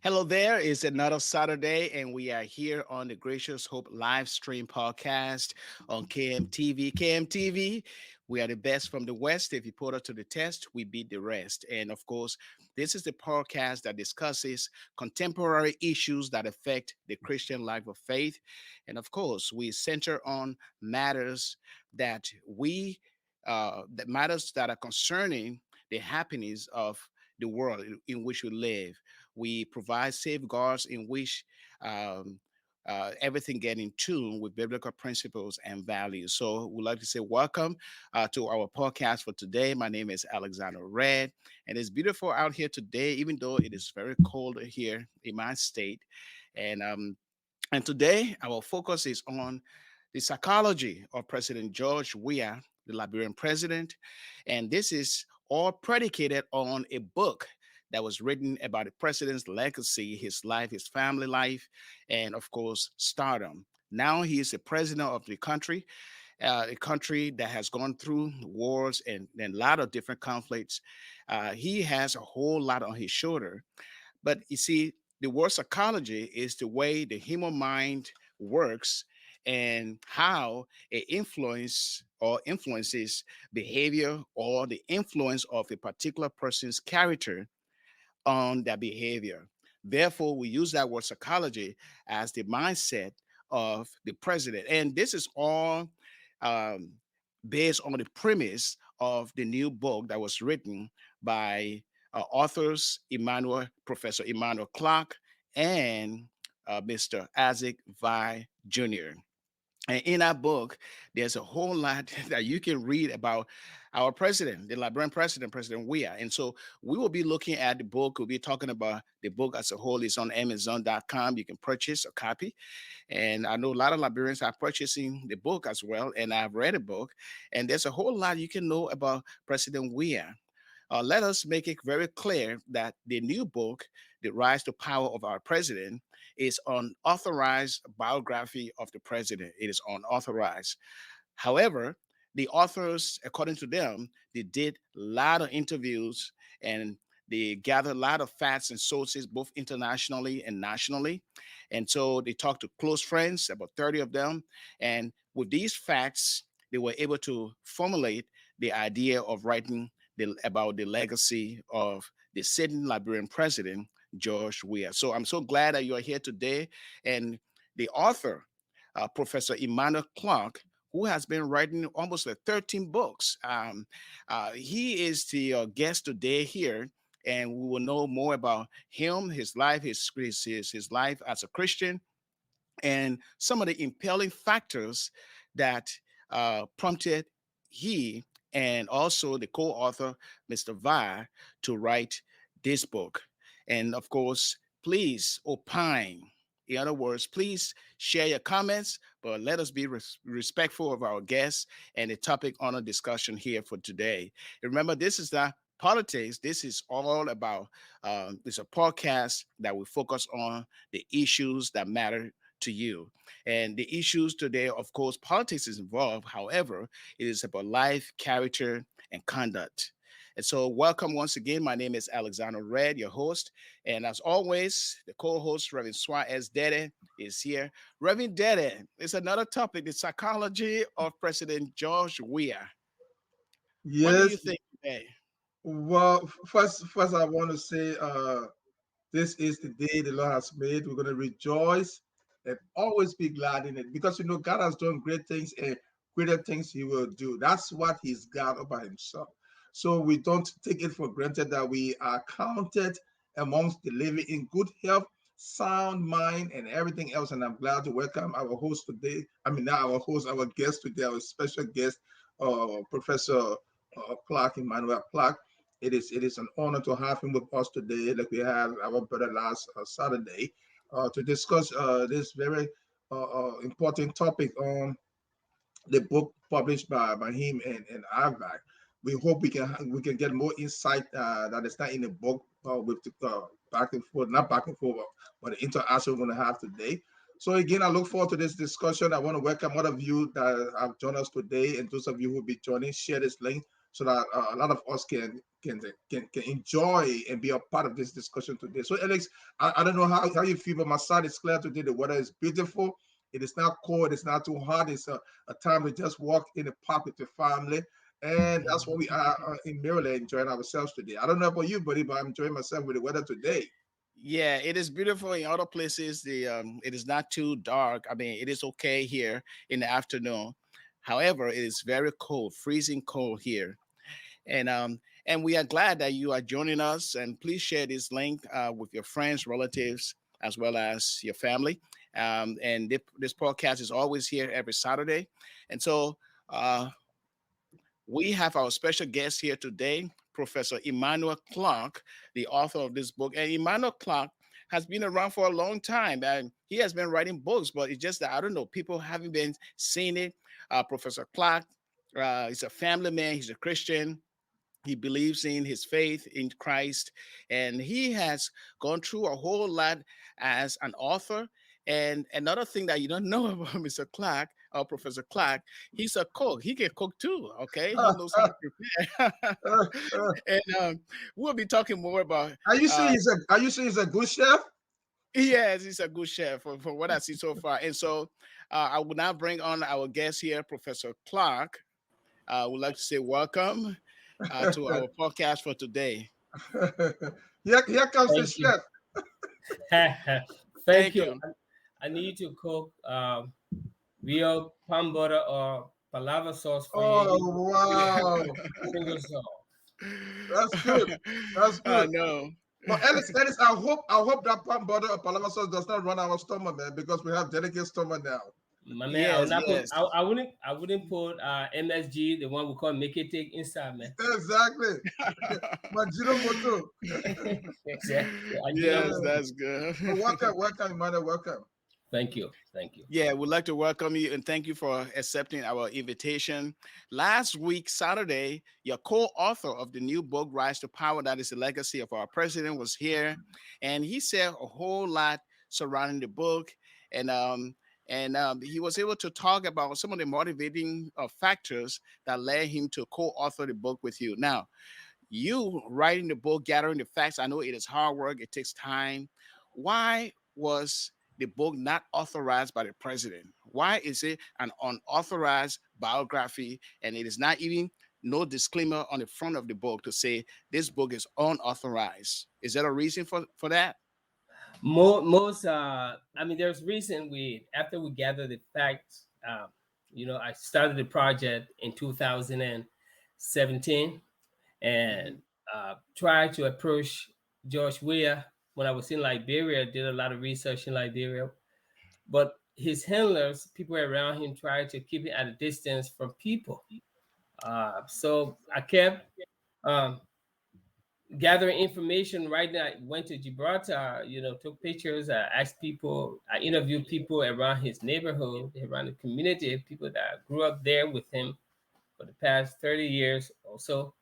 Hello there. It's another Saturday, and we are here on the Gracious Hope Livestream Podcast on KMTV. KMTV, we are the best from the West. If you put us to the test, we beat the rest. And of course, this is the podcast that discusses contemporary issues that affect the Christian life of faith. And of course, we center on matters that matters that are concerning the happiness of the world in which we live. We provide safeguards in which everything get in tune with biblical principles and values. So we'd like to say welcome to our podcast for today. My name is Alexander Redd, and it's beautiful out here today, even though it is very cold here in my state. And today our focus is on the psychology of President George Weah, the Liberian president, and this is all predicated on a book that was written about the president's legacy, his life, his family life, and of course, stardom. Now he is the president of the country, a country that has gone through wars and a lot of different conflicts. He has a whole lot on his shoulder. But you see, the word psychology is the way the human mind works and how it influences behavior or the influence of a particular person's character on their behavior. Therefore, we use that word psychology as the mindset of the president. And this is all um, based on the premise of the new book that was written by authors Professor Emmanuel Clarke and Mr. Isaac Vah Jr. And in our book, there's a whole lot that you can read about our president, the Liberian president, President Weah. And so we will be looking at the book. We'll be talking about the book as a whole. It's on Amazon.com. You can purchase a copy. And I know a lot of Liberians are purchasing the book as well. And I've read the book. And there's a whole lot you can know about President Weah. Let us make it very clear that the new book, The Rise to Power of Our President, is unauthorized biography of the president. It is unauthorized. However, the authors, according to them, they did a lot of interviews and they gathered a lot of facts and sources, both internationally and nationally. And so they talked to close friends, about 30 of them. And with these facts, they were able to formulate the idea of writing about the legacy of the sitting Liberian president, George Weah. So I'm so glad that you are here today. And the author, Professor Emmanuel Clarke, who has been writing almost 13 books. He is the guest today here, and we will know more about him, his life, his life as a Christian, and some of the impelling factors that prompted he and also the co-author, Mr. Vah, to write this book. And of course, please opine. In other words, please share your comments, but let us be respectful of our guests and the topic on a discussion here for today. And remember, this is not politics. This is all about, it's a podcast that will focus on the issues that matter to you. And the issues today, of course, politics is involved. However, it is about life, character, and conduct. And so, welcome once again. My name is Alexander Redd, your host. And as always, the co host, Reverend Suah Deddeh, is here. Reverend Deddeh, it's another topic, the psychology of President George Weah. What do you Yes. think today? Well, first, I want to say, this is the day the Lord has made. We're going to rejoice and always be glad in it because God has done great things and greater things He will do. That's what He's got about Himself. So we don't take it for granted that we are counted amongst the living in good health, sound mind, and everything else. And I'm glad to welcome our host today. I mean, not our host, our guest today, our special guest, Professor Clarke, Emmanuel Clarke. It is an honor to have him with us today, like we had our brother last Saturday, to discuss this very important topic on the book published by him and Avac. We hope we can get more insight that is not in the book with the back and forth, not back and forth, but the interaction we're going to have today. So again, I look forward to this discussion. I want to welcome all of you that have joined us today, and those of you who will be joining. Share this link so that a lot of us can enjoy and be a part of this discussion today. So, Alex, I don't know how you feel, but my side is clear today. The weather is beautiful. It is not cold. It's not too hot. It's a time to just walk in the park with your family. And that's what we are in Maryland enjoying ourselves today. I don't know about you, buddy, but I'm enjoying myself with the weather today. Yeah, it is beautiful in other places. It is not too dark. I mean, it is okay here in the afternoon. However, it is very cold, freezing cold here. And and we are glad that you are joining us. And please share this link with your friends, relatives, as well as your family. And this podcast is always here every Saturday. And so we have our special guest here today, Professor Emmanuel Clarke, the author of this book. And Emmanuel Clarke has been around for a long time, and he has been writing books, but it's just that, I don't know, people haven't been seeing it. Professor Clarke is a family man, he's a Christian. He believes in his faith in Christ, and he has gone through a whole lot as an author. And another thing that you don't know about Mr. Clarke or Professor Clarke, he's a cook. He can cook too. Okay, he knows how to prepare. And we'll be talking more about. Are you saying he's a good chef? Yes, he's a good chef for what I see so far. And so I will now bring on our guest here, Professor Clarke. I would like to say welcome to our podcast for today. Here comes the Thank you. chef. Thank you. I need to cook real palm butter or palava sauce for Oh, you. wow. Single sauce. That's good. That's good. No. But Ellis, I hope that palm butter or palava sauce does not run our stomach, man, because we have delicate stomach now. My man, Yes, yes. I wouldn't put MSG, the one we call make it take inside, man. Exactly. Majinomoto. Exactly. Yes, that's good. Welcome, Emmanuel. Welcome. Thank you. Yeah, we'd like to welcome you and thank you for accepting our invitation. Last week, Saturday, your co-author of the new book, Rise to Power, that is the legacy of our president, was here. And he said a whole lot surrounding the book. And he was able to talk about some of the motivating factors that led him to co-author the book with you. Now, you writing the book, gathering the facts, I know it is hard work, it takes time. Why was the book not authorized by the president? Why is it an unauthorized biography and it is not even no disclaimer on the front of the book to say this book is unauthorized? Is there a reason for that? Most there's reason after we gather the facts, I started the project in 2017 and tried to approach George Weah when I was in Liberia. Did a lot of research in Liberia, but his handlers, people around him, tried to keep it at a distance from people. So I kept gathering information. Right now, I went to Gibraltar, took pictures. I asked people, I interviewed people around his neighborhood, around the community, people that grew up there with him for the past 30 years or so.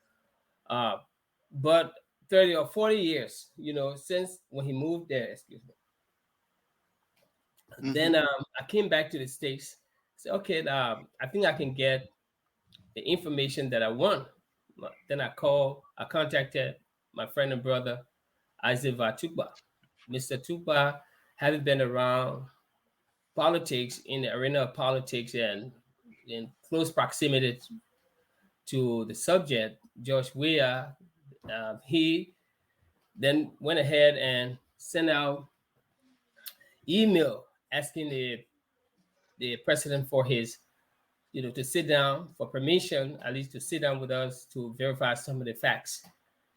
But 30 or 40 years, since when he moved there, excuse me. Mm-hmm. Then I came back to the States. Said, okay, I think I can get the information that I want. Then I contacted my friend and brother, Isaac Vah Jr. Mr. Tupa, having been around politics, in the arena of politics and in close proximity to the subject, George Weah, he then went ahead and sent out email asking the president for his, to sit down for permission, at least to sit down with us to verify some of the facts.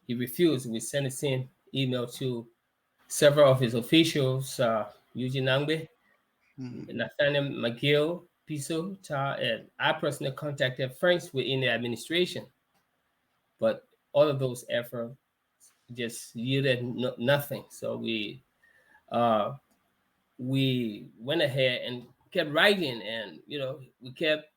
He refused. We sent the same email to several of his officials, Eugene Nangbe, Nathaniel McGill, Piso, and I personally contacted friends within the administration. But all of those efforts just yielded nothing. So we went ahead and kept writing, and we kept.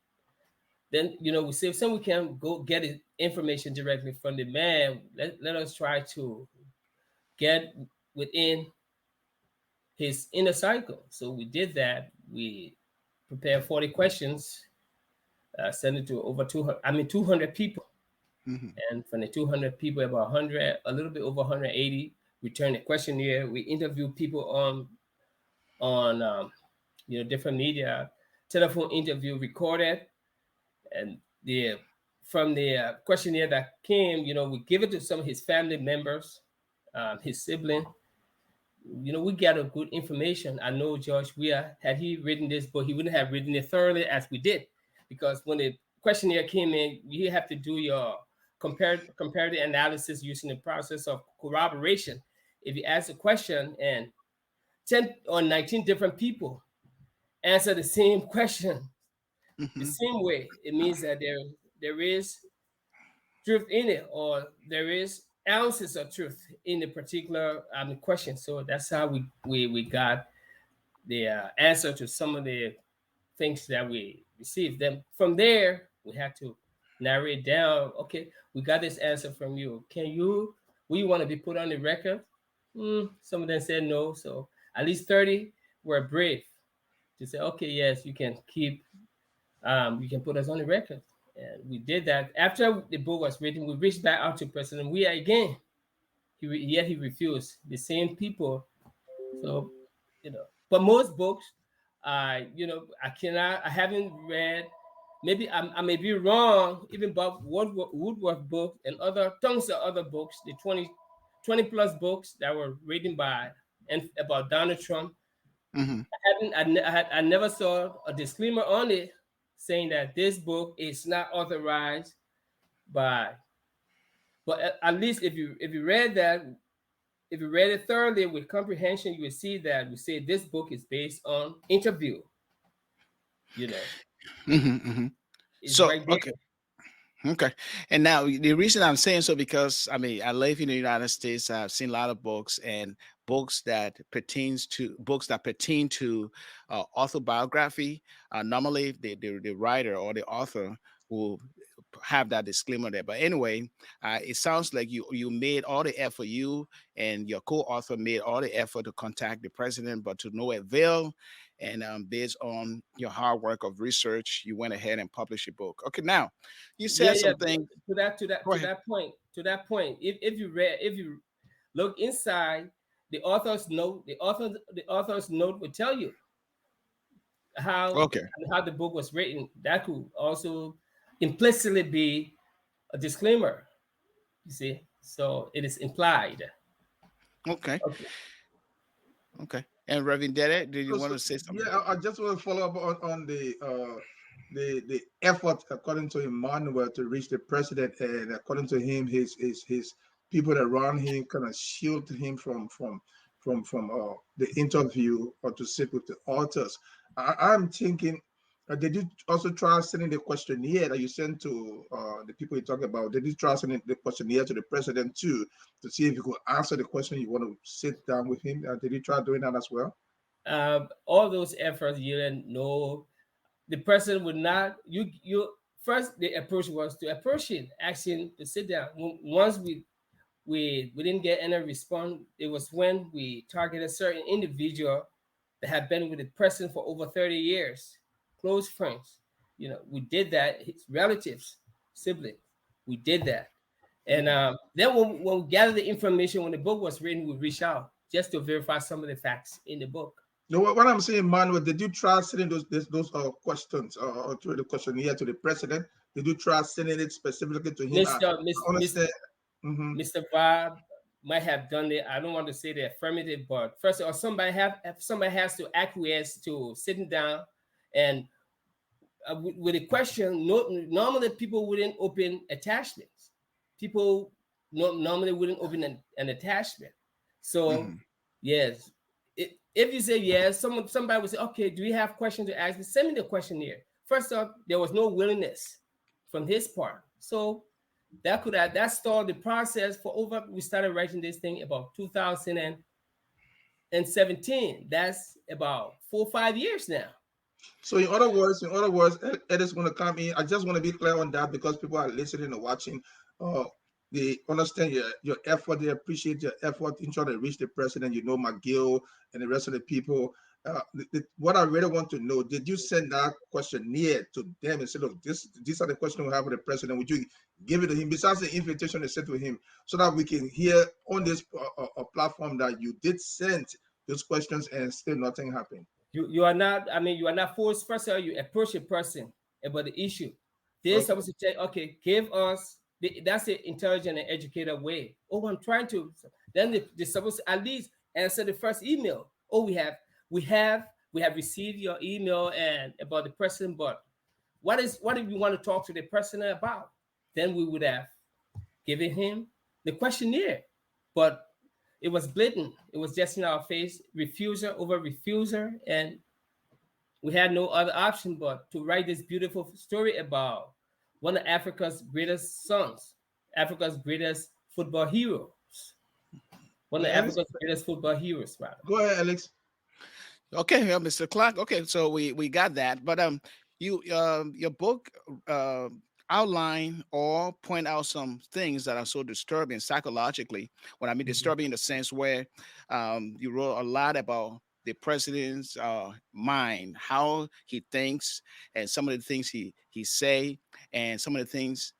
Then we said, so we can go get it information directly from the man. Let us try to get within his inner cycle. So we did that. We prepared 40 questions, sent it to over 200 people. Mhm. And from the 200 people, about 100, a little bit over 180 returned a questionnaire. We interviewed people on different media, telephone interview recorded, and the from the questionnaire that came, we give it to some of his family members, his sibling. We got a good information. I know George Weah, had he written this book, he wouldn't have written it thoroughly as we did, because when the questionnaire came in, you have to do your comparative analysis using the process of corroboration. If you ask a question and 10 or 19 different people answer the same question the Mhm. same way, it means that there is truth in it, or there is ounces of truth in the particular question. So that's how we got the answer to some of the things that we received. Then from there, we had to narrow it down. Okay, we got this answer from you. We want to be put on the record? Some of them said no. So at least 30 were brave to say, okay, yes, you can put us on the record. And we did that. After the book was written, we reached back out to President Weah again. Yet he refused. The same people. So, but most books, I haven't read. Maybe I may be wrong. Even Bob Woodworth book and tons of other books, the 20 plus books that were written by and about Donald Trump. Mhm. I never saw a disclaimer on it saying that this book is not authorized by. But at least if you read that, if you read it thoroughly with comprehension, you will see that we say this book is based on interview. You know, Mhm. Mhm. it's So right there. okay. Okay. And now the reason I'm saying so, because I mean I live in the United States. I've seen a lot of books and books that pertain to autobiography. Normally the writer or the author will have that disclaimer there. But anyway, it sounds like you made all the effort. You and your co-author made all the effort to contact the president, but to no avail. And based on your hard work of research, you went ahead and published a book. Okay, now you Yeah, said yeah. something. Go To ahead. that point. If you look inside the author's note, the author's note will tell you how Okay. how the book was written. That could also implicitly be a disclaimer. You see, so it is implied. Okay. Okay. Okay. And Reverend Dede, did you want to say something? Yeah, I just want to follow up on the effort according to Emmanuel to reach the president, and according to him, his people that around him kind of shield him from the interview or to sit with the authors. I'm thinking. Did you also try sending the questionnaire that you sent to the people you talk about? Did you try sending the questionnaire to the president too, to see if you could answer the question you want to sit down with him? Did you try doing that as well? All those efforts, you didn't know the person would not. You first the approach was to approach him, asking to sit down. Once we didn't get any response, it was when we targeted a certain individual that had been with the president for over 30 years, close friends. We did that. His relatives, siblings, we did that. And then when we gathered the information, when the book was written, we reached out just to verify some of the facts in the book. No, what I'm saying, Manuel, did you try sending those questions or to the questionnaire to the president? Did you try sending it specifically to him? I Mr. Miss, Miss, understand. Mm-hmm. Mr. Bob might have done it. I don't want to say the affirmative, but first of all, somebody has to acquiesce to sitting down and with a question. Normally, people wouldn't open attachments. People normally wouldn't open an attachment. So, Hmm. yes, if you say yes, somebody would say, "Okay, do you have questions to ask me? Send me the questionnaire." First off, there was no willingness from his part, so that stalled the process for over. We started writing this thing about 2017. That's about 4 or 5 years now. So in other words, Ed is going to come in. I just want to be clear on that because people are listening and watching. Uh, they understand your effort. They appreciate your effort in trying to reach the president. McGill and the rest of the people. what I really want to know, did you send that questionnaire to them and say, look, these are the questions we have with the president? Would you give it to him besides the invitation they sent to him, so that we can hear on this platform that you did send those questions and still nothing happened? You are not, I mean, you are not forced. First of all, you approach a person about the issue. They're Okay. supposed to say, okay, give us, that's the intelligent and educated way. Oh, I'm trying to. Then they're supposed to at least answer the first email. Oh, we have received your email and about the person, but what if you want to talk to the person about? Then we would have given him the questionnaire. But it was blatant. It was just in our face, refuser over refuser, and we had no other option but to write this beautiful story about one of Africa's greatest sons, Africa's greatest football heroes, one of Yeah, Alex, Africa's greatest football heroes, rather. go ahead, Alex. Okay, Mr. Clarke. Okay, so we got that, but your book uh, outline or point out some things that are so disturbing psychologically. When I mean Mhm. disturbing in the sense where you wrote a lot about the president's mind, how he thinks, and some of the things he say, and some of the things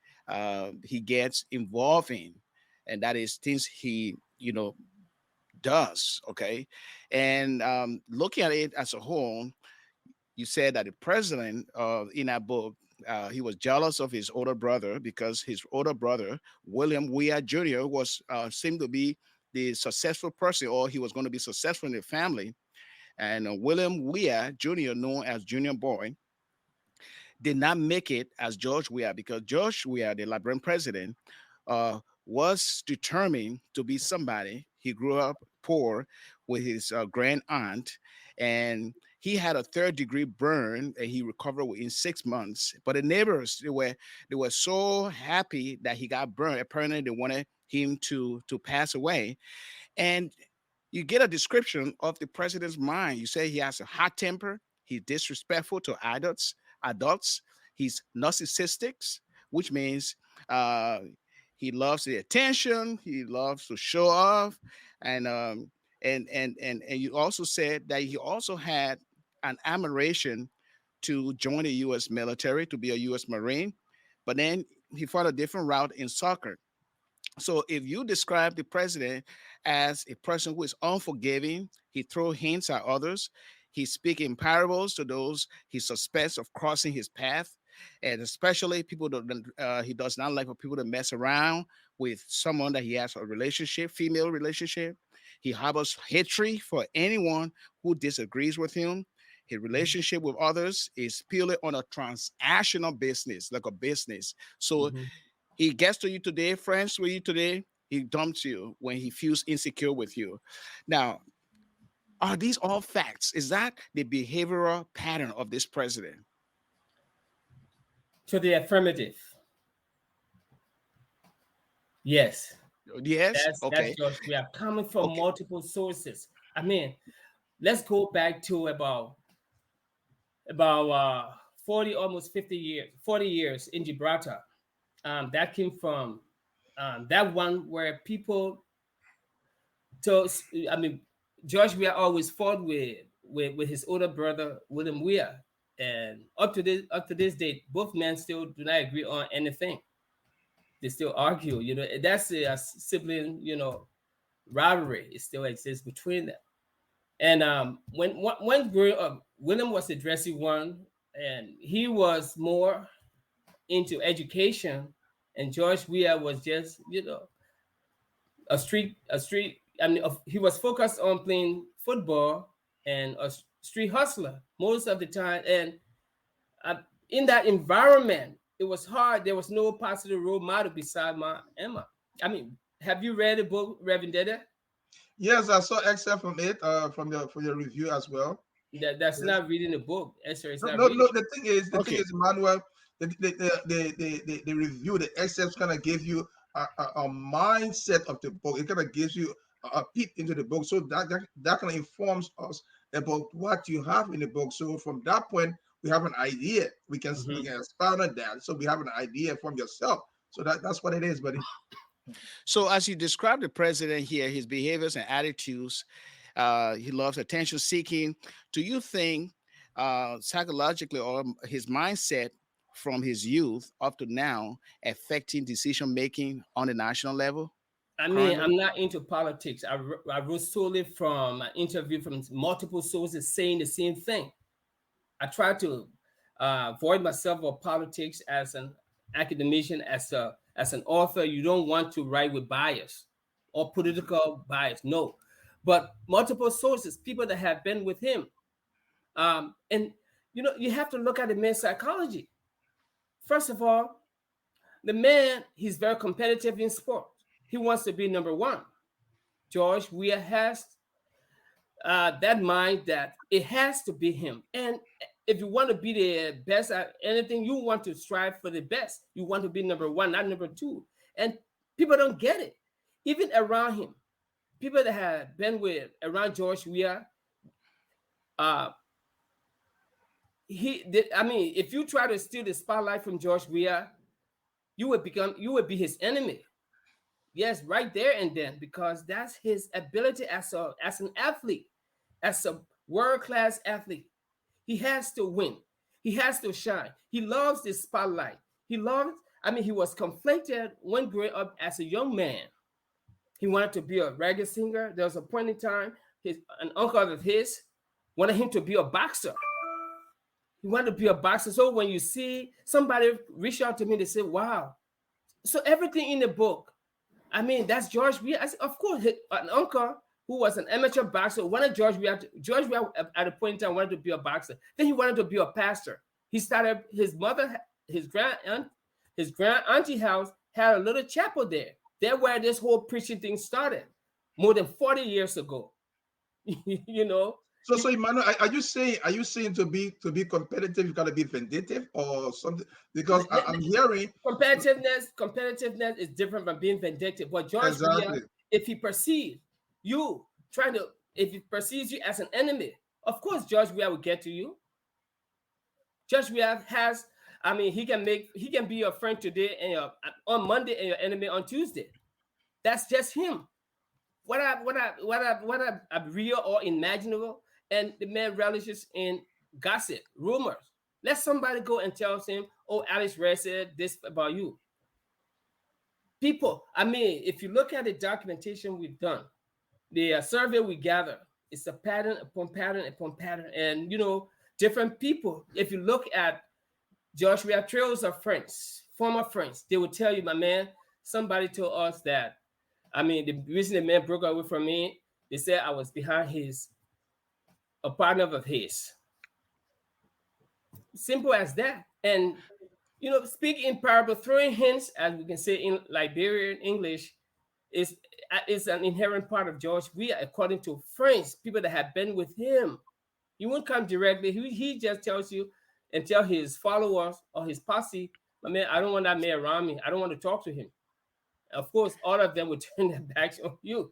he gets involved in, and that is things he does. Okay, and looking at it as a whole, you said that the president in that book, he was jealous of his older brother because his older brother, William Weah Jr., was seemed to be the successful person, or he was going to be successful in the family. And William Weah Jr., known as Junior Boy, did not make it as George Weah because George Weah, the Liberian president, was determined to be somebody. He grew up poor with his grand aunt, and he had a third-degree burn, and he recovered within 6 months. But the neighbors, they were so happy that he got burned. Apparently, they wanted him to pass away. And you get a description of the president's mind. You say he has a hot temper. He's disrespectful to adults. He's narcissistic, which means uh, he loves the attention. He loves to show off, and and you also said that he also had an admiration to join the U.S. military, to be a U.S. Marine, but then he found a different route in soccer. So if you describe the president as a person who is unforgiving, he throws hints at others, he speaks in parables to those he suspects of crossing his path, and especially people that he does not like for people to mess around with someone that he has a relationship, female relationship. He harbors hatred for anyone who disagrees with him. His relationship with others is purely on a transactional business, like a business. So Mhm. he gets to you today, friends with you today. He dumps you when he feels insecure with you. Now, are these all facts? Is that the behavioral pattern of this president? To the affirmative, yes. Yes. That's Okay. George. We are coming from Okay. multiple sources. I mean, let's go back to about 40, almost 50 years, 40 years in Gibraltar. That came from that one where people. So I mean, George Weah always fought with his older brother William Weah, and up to this date, both men still do not agree on anything. They still argue. That's a sibling, rivalry. It still exists between them. And when growing up, William was the dressy one, and he was more into education, and George Weah was just a street. I mean, he was focused on playing football and a street hustler most of the time. And uh, in that environment, it was hard. There was no positive role model beside my Emma. I mean, have you read the book Reverend Deddeh? Yes, I saw excerpt from it, from your review as well. That's Yes. not reading the book. Esther is No, not no, reading. no. The thing is, Okay. Emmanuel. The review, the excerpts kind of give you a mindset of the book. It kind of gives you a peep into the book, so that kind of informs us about what you have in the book. So from that point, we have an idea. We can expound on that. So we have an idea from yourself. So that's what it is, buddy. So as you describe the president here, his behaviors and attitudes, He loves attention seeking. Do you think psychologically or his mindset from his youth up to now affecting decision making on the national level I mean, currently? I'm not into politics. I wrote solely from an interview from multiple sources saying the same thing. I try to avoid myself of politics as an academician, as an author. You don't want to write with bias or political bias, no. But multiple sources, people that have been with him, and you have to look at the man's psychology. First of all, the man, he's very competitive in sport. He wants to be number one. George Weah has that mind that it has to be him. And if you want to be the best at anything, you want to strive for the best. You want to be number one, not number two. And people don't get it. Even around him, people that have been with around George Weah, uh, I mean, if you try to steal the spotlight from George Weah, you would be his enemy. Yes, right there and then, because that's his ability as an athlete, as a world-class athlete. He has to win. He has to shine. He loves the spotlight. I mean, he was conflicted when growing up as a young man. He wanted to be a reggae singer. There was a point in time, an uncle of his wanted him to be a boxer. He wanted to be a boxer. So when you see somebody reach out to me, they say, wow. So everything in the book, I mean, that's George Weah. I said, of course, an uncle who was an amateur boxer wanted George Weah. George Weah at a point in time wanted to be a boxer. Then he wanted to be a pastor. He started his grand auntie house had a little chapel there. That's where this whole preaching thing started, more than 40 years ago. you know, So Emmanuel, are you saying to be competitive, you gotta be vindictive or something? Because I'm hearing competitiveness is different from being vindictive. But George Weah, exactly. if he perceives you if he perceives you as an enemy, of course George Weah will get to you. George Weah has, I mean, he can be your friend today and on Monday and your enemy on Tuesday. That's just him. What I real or imaginable, and the man relishes in gossip, rumors. Let somebody go and tell him, "Oh, Alex Redd said this about you." People, I mean, if you look at the documentation we've done, the survey we gather, it's a pattern upon pattern upon pattern, and different people. If you look at Josh, we have trails of friends, former friends. They will tell you, my man, somebody told us that. I mean, the reason the man broke away from me, they said I was behind a partner of his. Simple as that. And, speaking in parable, throwing hints, as we can say in Liberian English, is an inherent part of George Weah, according to friends, people that have been with him. He won't come directly. He just tells you and tell his followers or his posse, my man, I don't want that man around me. I don't want to talk to him. Of course, all of them would turn their backs on you.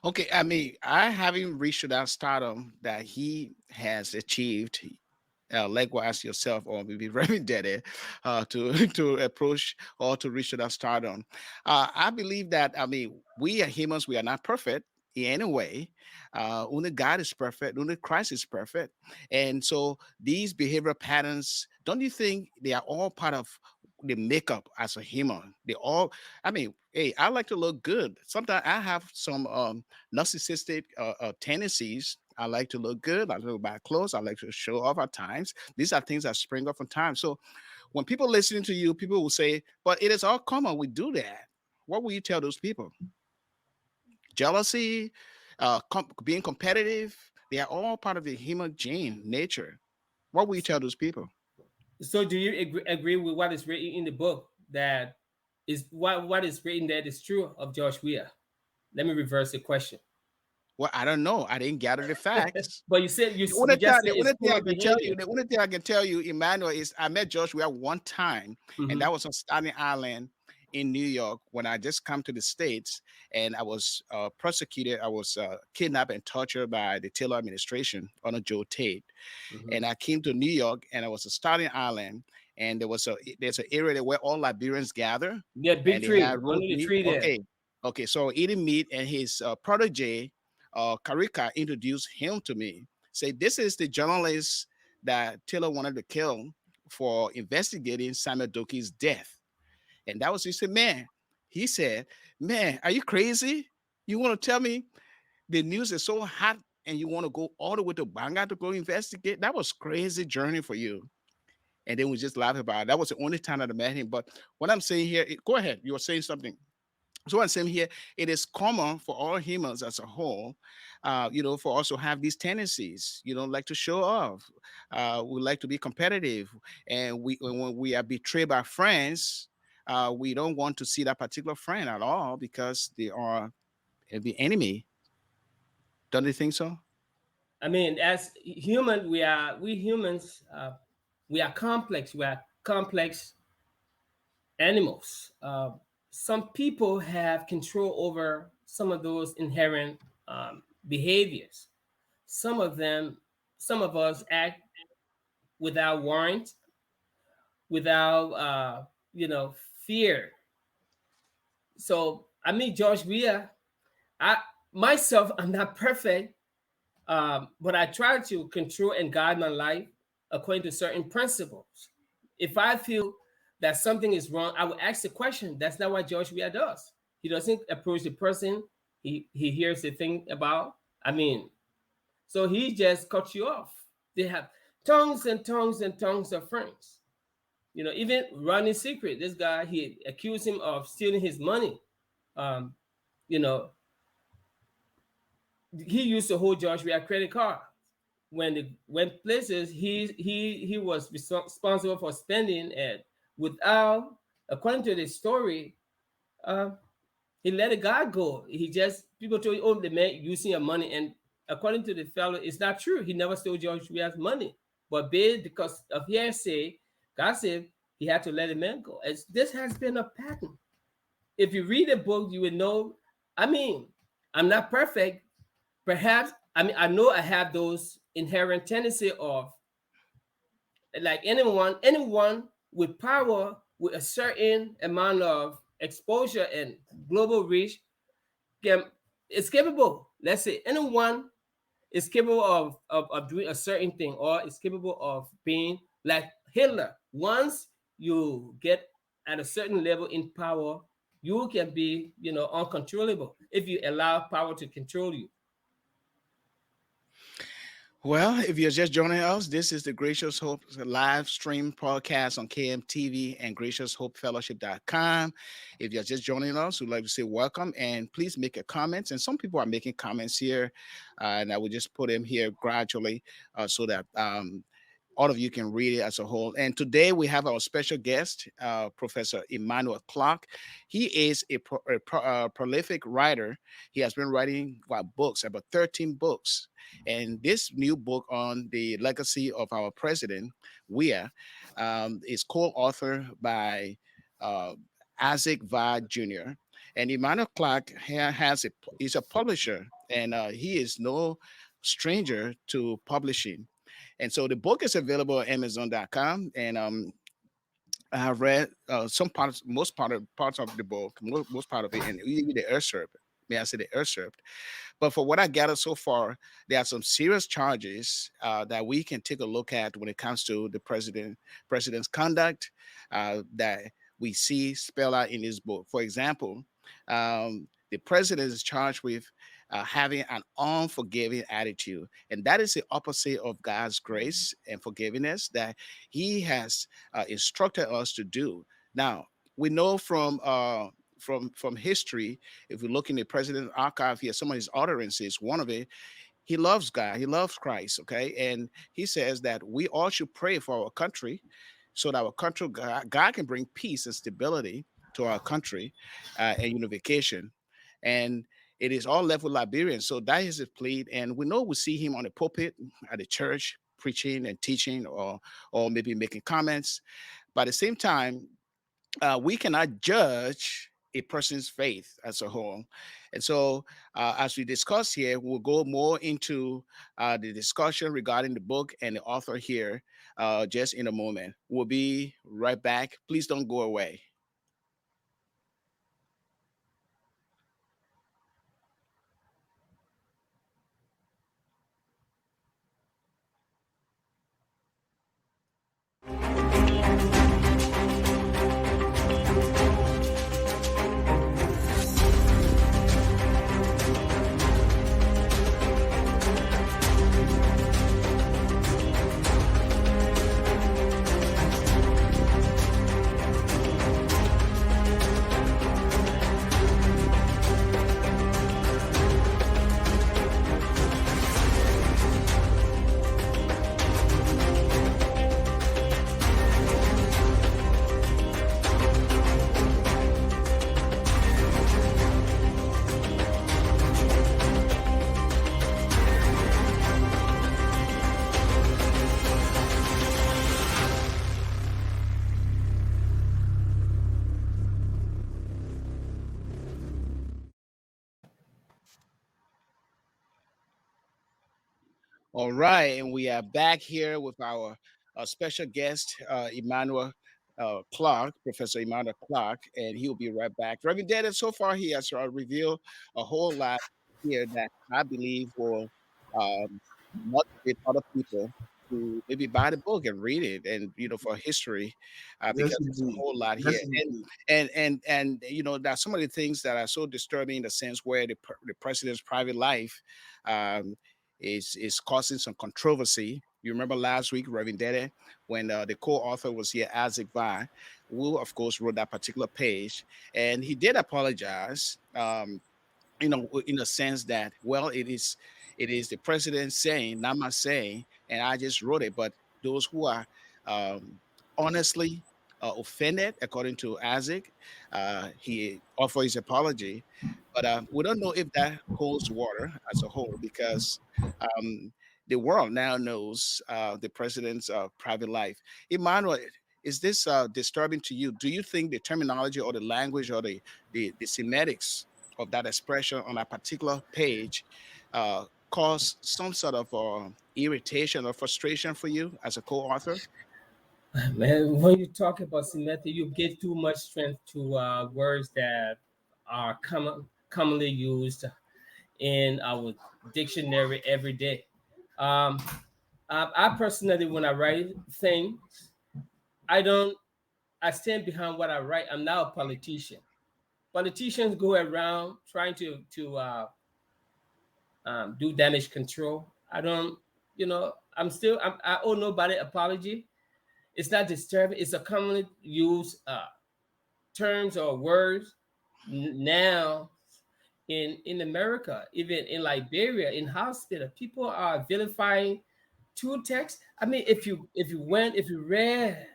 Okay, I mean, I haven't reached that stardom that he has achieved. Likewise, yourself or maybe Reverend Deddeh, to approach or to reach that stardom. I believe that, I mean, we are humans. We are not perfect in any way. Only God is perfect. Only Christ is perfect. And so these behavioral patterns, don't you think they are all part of the makeup as a human? They all, I mean, hey, I like to look good. Sometimes I have some narcissistic tendencies. I like to look good. I like to buy clothes. I like to show off at times. These are things that spring up from time. So when people listening to you, people will say, but it is all common. We do that. What will you tell those people? Jealousy, being competitive, they are all part of the human gene, nature. What will you tell those people? So do you agree with what is written in the book, that is what is written there is true of Josh Weah? Let me reverse the question. Well, I don't know. I didn't gather the facts. But you said you The only just said the it's only thing I human can tell behavior. you, the only thing I can tell you, Emmanuel, is I met Joshua one time, and Mm-hmm. that was on Staten Island in New York when I just come to the States, and I was prosecuted. I was kidnapped and tortured by the Taylor administration under Joe Tate, Mm-hmm. and I came to New York, and I was on Staten Island, and there's an area there where all Liberians gather, Yeah, and big they tree had roast under the meat. tree there. Okay, so eating meat, and his protege. Karika introduced him to me. Say, this is the journalist that Taylor wanted to kill for investigating Samuel Doki's death. And that was, he said, man, he said, man, are you crazy? You want to tell me the news is so hot and you want to go all the way to Banga to go investigate? That was crazy journey for you. And then we just laughed about it. That was the only time that I met him. But what I'm saying here, go ahead. You were saying something. So what I'm saying here, it is common for all humans as a whole, for us to have these tendencies, like to show off. We like to be competitive. And when we are betrayed by friends, we don't want to see that particular friend at all because they are the enemy. Don't you think so? I mean, as human, we humans, we are complex. We are complex animals. Some people have control over some of those inherent behaviors. Some of them, some of us act without warrant, without fear. So I mean, George Weah, I myself, I'm not perfect, but I try to control and guide my life according to certain principles. If I feel that something is wrong, I will ask the question. That's not what George Weah does. He doesn't approach the person he hears the thing about. I mean, so he just cuts you off. They have tongues and tongues and tongues of friends. Even Ronnie Secret, this guy, he accused him of stealing his money. Um, you know, he used to hold George Weah credit card. When the went places, he was responsible for spending, and without, according to the story, uh, he let a guy go. He just, people told you, oh, the man using your money, and according to the fellow, it's not true. He never stole George Weah's money, but because of hearsay, gossip, he had to let the man go. This has been a pattern. If you read the book, you would know. I mean, I'm not perfect. Perhaps, I mean, I know I have those inherent tendency of, like anyone with power, with a certain amount of exposure and global reach, can is capable. Let's say anyone is capable of doing a certain thing, or is capable of being like Hitler. Once you get at a certain level in power, you can be, uncontrollable if you allow power to control you. Well, if you're just joining us, this is the Gracious Hope live stream podcast on KMTV and graciousHopeFellowship.com. If you're just joining us, we'd like to say welcome and please make a comment. And some people are making comments here, and I will just put them here gradually so that all of you can read it as a whole. And today we have our special guest, Professor Emmanuel Clarke. He is a prolific writer. He has been writing books, about 13 books. And this new book on the legacy of our president, Weah, is co-authored by uh, Isaac Vah Jr. And Emmanuel Clarke is a publisher, and he is no stranger to publishing. And so the book is available at Amazon.com. And I have read parts of the book, most part of it, and even the excerpt. May I say the excerpt? But for what I gathered so far, there are some serious charges that we can take a look at when it comes to the president's conduct that we see spelled out in this book. For example, the president is charged with having an unforgiving attitude, and that is the opposite of God's grace and forgiveness that He has instructed us to do. Now, we know from history, if we look in the president's archive here, some of his utterances, one of it, he loves God, he loves Christ, okay? And he says that we all should pray for our country so that our country, God can bring peace and stability to our country and unification. And it is all left with Liberians. So that is his plea. And we know we see him on the pulpit at the church preaching and teaching or maybe making comments. But at the same time, we cannot judge a person's faith as a whole. And so, as we discuss here, we'll go more into the discussion regarding the book and the author here just in a moment. We'll be right back. Please don't go away. All right, and we are back here with our special guest, Emmanuel Clarke, Professor Emmanuel Clarke, and he'll be right back. Reverend Deddeh, so far he has revealed a whole lot here that I believe will motivate other people to maybe buy the book and read it, and for history, because Yes, there's a indeed. whole lot here, Yes, indeed. and that some of the things that are so disturbing in the sense where the president's private life. Um, is causing some controversy. You remember last week, Reverend Deddeh, when the co-author was here, Isaac Vah, who of course wrote that particular page, and he did apologize. In a sense that, well, it is the president saying, not my saying, and I just wrote it. But those who are um, honestly offended, according to Isaac, he offered his apology. But we don't know if that holds water as a whole, because um, the world now knows the president's private life. Emmanuel, is this disturbing to you? Do you think the terminology or the language or the semantics of that expression on a particular page cause some sort of irritation or frustration for you as a co-author? Man, when you talk about symmetry, you give too much strength to words that are commonly used in our dictionary every day. Um, I personally, when I write things, I don't. I stand behind what I write. I'm not a politician. Politicians go around trying to do damage control. I don't. I owe nobody apology. It's not disturbing. It's a commonly used terms or words now in America, even in Liberia, in hospital. People are vilifying two texts. I mean, if you read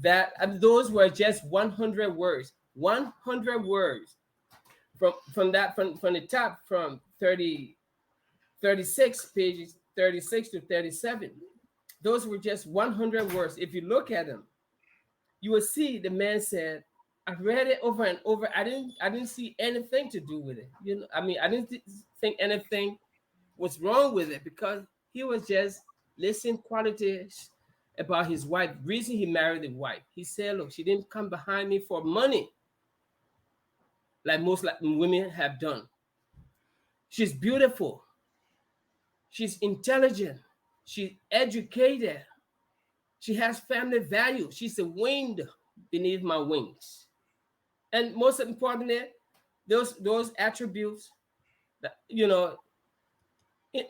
that, I mean, those were just 100 words. 100 words from the top, from 36 pages, 36 to 37. Those were just 100 words. If you look at them, you will see the man said, I read it over and over. I didn't see anything to do with it. I mean, I didn't think anything was wrong with it, because he was just listing qualities about his wife. Reason he married the wife. He said, look, she didn't come behind me for money like most women have done. She's beautiful. She's intelligent. She's educated. She has family value. She's a wind beneath my wings. And most importantly, those attributes that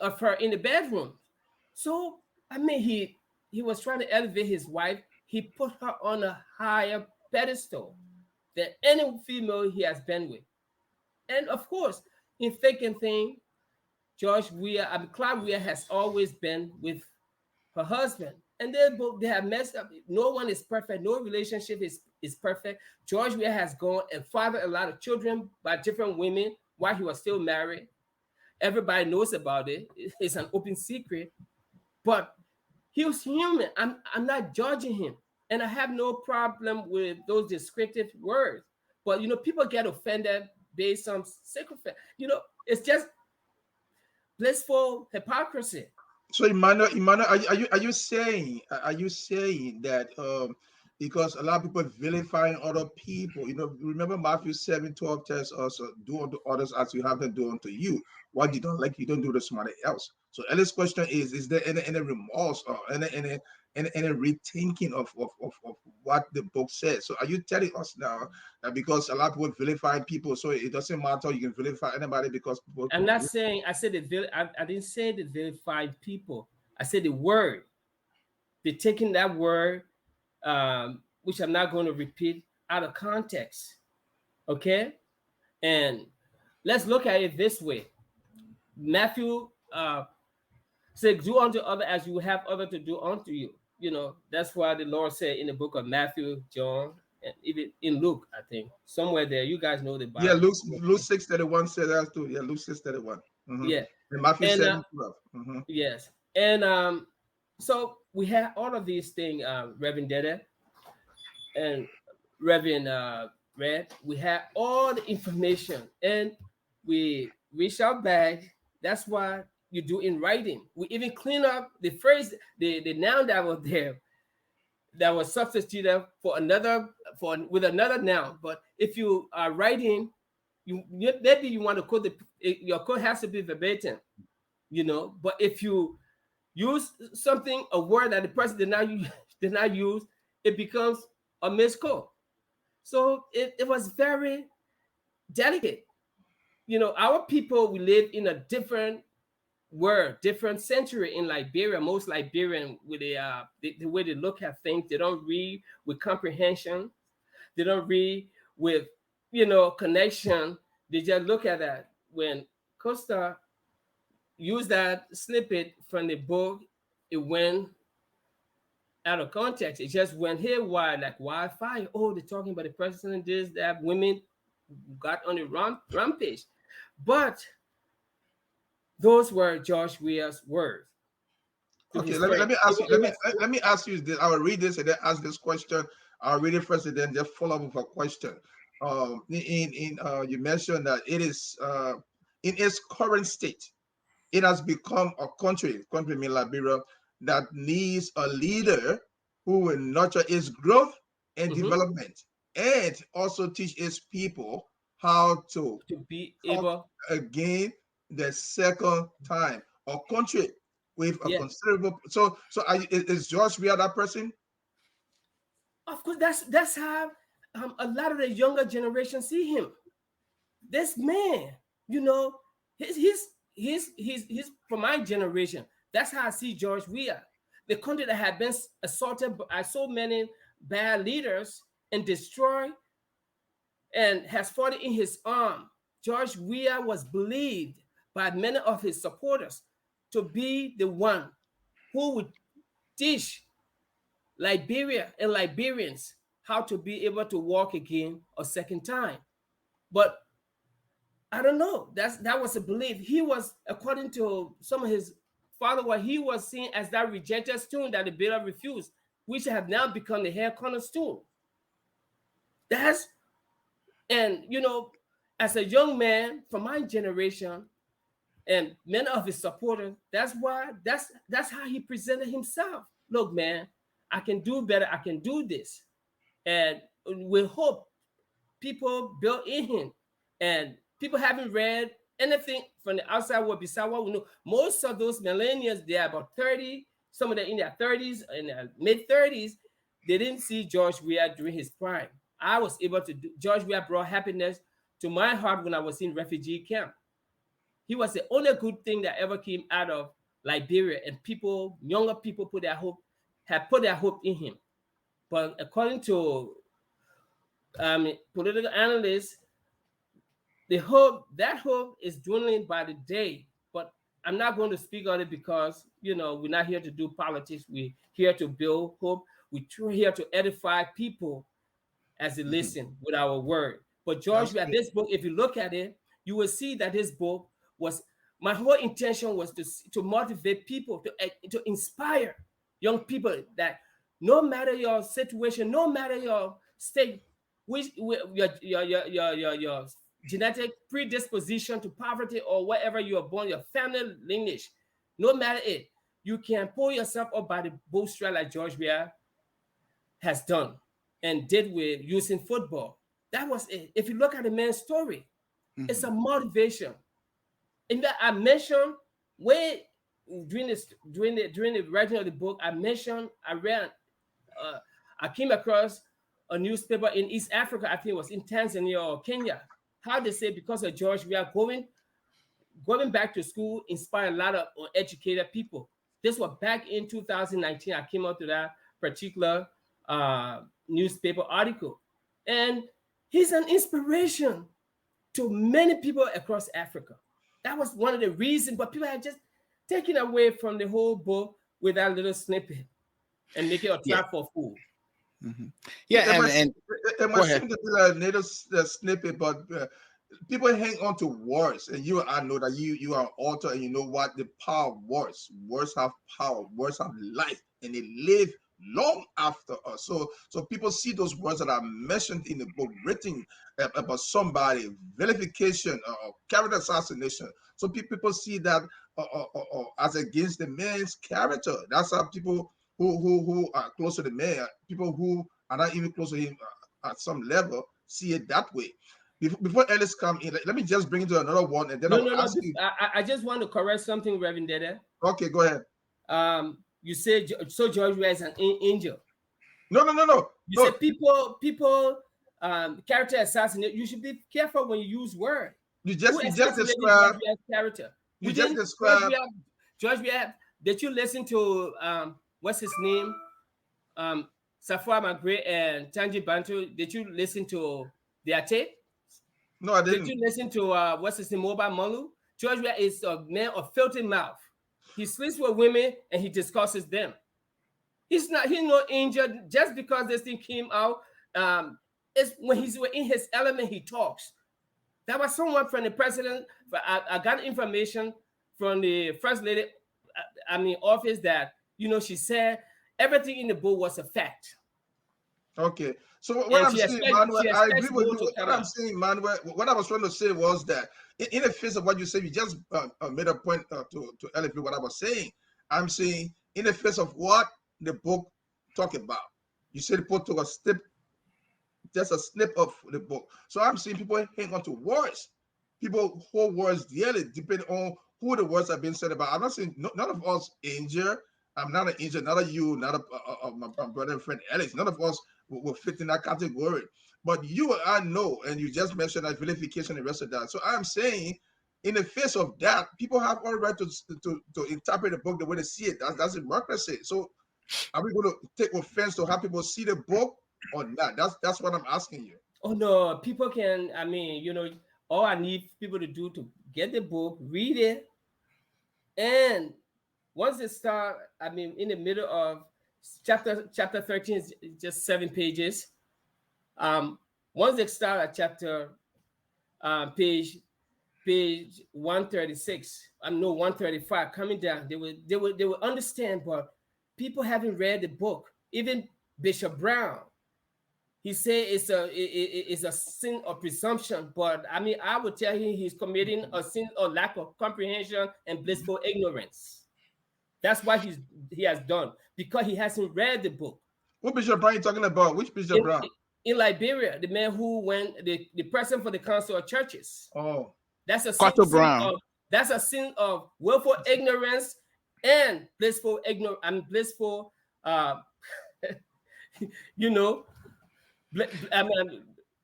of her in the bedroom. So I mean, he was trying to elevate his wife. He put her on a higher pedestal than any female he has been with. And of course, in thick and thin, Clar Weah has always been with her husband. And they have messed up. No one is perfect. No relationship is perfect. George Weah has gone and fathered a lot of children by different women while he was still married. Everybody knows about it. It's an open secret. But he was human. I'm not judging him. And I have no problem with those descriptive words. But people get offended based on sacrifice. It's just blissful hypocrisy. So Emmanuel, are you saying that because a lot of people vilifying other people, remember Matthew 7:12 tells us, do unto others as you have them do unto you. What you don't like, you don't do to somebody else. So Ellie's question is there any remorse or any rethinking of what the book says? So are you telling us now that because a lot of people vilify people, so it doesn't matter, you can vilify anybody because people. I'm not saying I said I didn't say the vilified people. I said the word. They're taking that word, which I'm not going to repeat, out of context. Okay? And let's look at it this way. Matthew said, do unto other as you have other to do unto you. That's why the Lord said in the book of Matthew, John, and even in Luke, I think, somewhere there. You guys know the Yeah, Bible. Luke 6:31 said that too. Yeah, Luke 6:31. Yeah. And Matthew And 7:12. yes. And so we have all of these things, Reverend Deddeh and Reverend Red. We have all the information, and we reach out back. That's why you do in writing. We even clean up the phrase, the noun that was there, that was substituted for another, with another noun. But if you are writing, maybe you want to quote your code has to be verbatim, But if you use something, a word that the person did not use, it becomes a misquote. So it was very delicate. Our people, we live in a different world, different century in Liberia. Most Liberian, with the way they look at things, they don't read with comprehension. They don't read with connection. They just look at that. When Costa used that snippet from the book, it went out of context. It just went haywire like wildfire. Oh, they're talking about the president, this, that. Women got on the rampage. But those were George Weah's words. Okay, let me ask you. Let me ask you this. I will read this and then ask this question. I'll read it first and then just follow up with a question. You mentioned that it is in its current state, it has become a country in Liberia that needs a leader who will nurture its growth and development, and also teach its people how to be able again the second time. A country with a considerable. So is George Weah that person? Of course, that's how a lot of the younger generation see him. This man, he's from my generation. That's how I see George Weah. The country that had been assaulted by so many bad leaders and destroyed, and has fought in his arm. George Weah was believed by many of his supporters to be the one who would teach Liberia and Liberians how to be able to walk again a second time. But I don't know. That was a belief. He was, according to some of his followers, he was seen as that rejected stone that the builder refused, which have now become the head cornerstone. As a young man from my generation and many of his supporters, that's how he presented himself. Look, man, I can do better. I can do this. And with hope, people built in him. And people haven't read anything from the outside world besides what we know. Most of those millennials, they are about 30, some of them in their 30s and their mid-30s. They didn't see George Weah during his prime. I was able to do. George Weah brought happiness to my heart when I was in refugee camp. He was the only good thing that ever came out of Liberia, and younger people put their hope in him. But according to political analysts, that hope is dwindling by the day. But I'm not going to speak on it because we're not here to do politics. We're here to build hope. We're here to edify people as they listen with our word. But George, this book, if you look at it, you will see that his book was, my whole intention was to motivate people, to inspire young people that no matter your situation, no matter your state, your genetic predisposition to poverty or wherever you are born, your family lineage, no matter it, you can pull yourself up by the bootstrap like George Weah has done and did with using football. That was it. If you look at the man's story, it's a motivation. In that I mentioned during the writing of the book, I came across a newspaper in East Africa. I think it was in Tanzania or Kenya. How they say because of George Weah going back to school inspired a lot of educated people. This was back in 2019. I came out to that particular newspaper article, and he's an inspiration to many people across Africa. That was one of the reasons, but people had just taken away from the whole book with that little snippet and make it a trap for food. Yeah, it might seem to be a little snippet, but people hang on to words, and I know that you are an author, and you know what the power of words. Words have power. Words have life, and they live long after us. So people see those words that are mentioned in the book, written about somebody, vilification, character assassination. So people see that as against the man's character. That's how people who are close to the man, people who are not even close to him at some level, see it that way. Before Ellis come in, let me just bring it to another one, and then No, I'll no, no. ask you. I just want to correct something, Reverend Dede. Okay, go ahead. You said so George Weah is an angel. No. You said people character assassinate. You should be careful when you use word. You Who just assassinated described. George Weah's character? You just described. George Weah. Did you listen to what's his name? Safwa Magre and Tanji Bantu. Did you listen to their tape? No, I didn't. Did you listen to what's his name? Mobile Molu? George Weah is a man of filthy mouth. He sleeps with women and he discusses them. He's no angel just because this thing came out. It's when he's in his element, he talks. That was someone from the president. I got information from the first lady, office that she said everything in the book was a fact. Okay, so what I'm saying, Manuel, I agree with you. What I'm saying, Manuel, what I was trying to say was that in the face of what you said, you just made a point to elevate what I was saying. I'm saying in the face of what the book talk about. You said the book took a snip, just a snip of the book. So I'm seeing people hang on to words. People hold words dearly, depending on who the words are being said about. I'm not saying none of us injure. I'm not an injure, not a you, not my brother and friend Alex. None of us will fit in that category. But you and I know, and you just mentioned that vilification and the rest of that. So I'm saying, in the face of that, people have all right to interpret the book the way they see it. That's democracy. So are we going to take offense to how people see the book or not? That's what I'm asking you. Oh no, people can. All I need people to do to get the book, read it, and once they start, in the middle of chapter 13 is just 7 pages. Once they start at chapter page 136, 135, coming down, they will understand. But people haven't read the book. Even Bishop Brown, he said it's a sin of presumption. But I would tell him he's committing a sin of lack of comprehension and blissful ignorance. That's what he has done, because he hasn't read the book. What Bishop Brown are you talking about? Which Bishop Brown? In Liberia, the man who went the president for the Council of Churches. Oh, that's a Brown. That's a sin of willful ignorance and blissful ignorance. Blissful,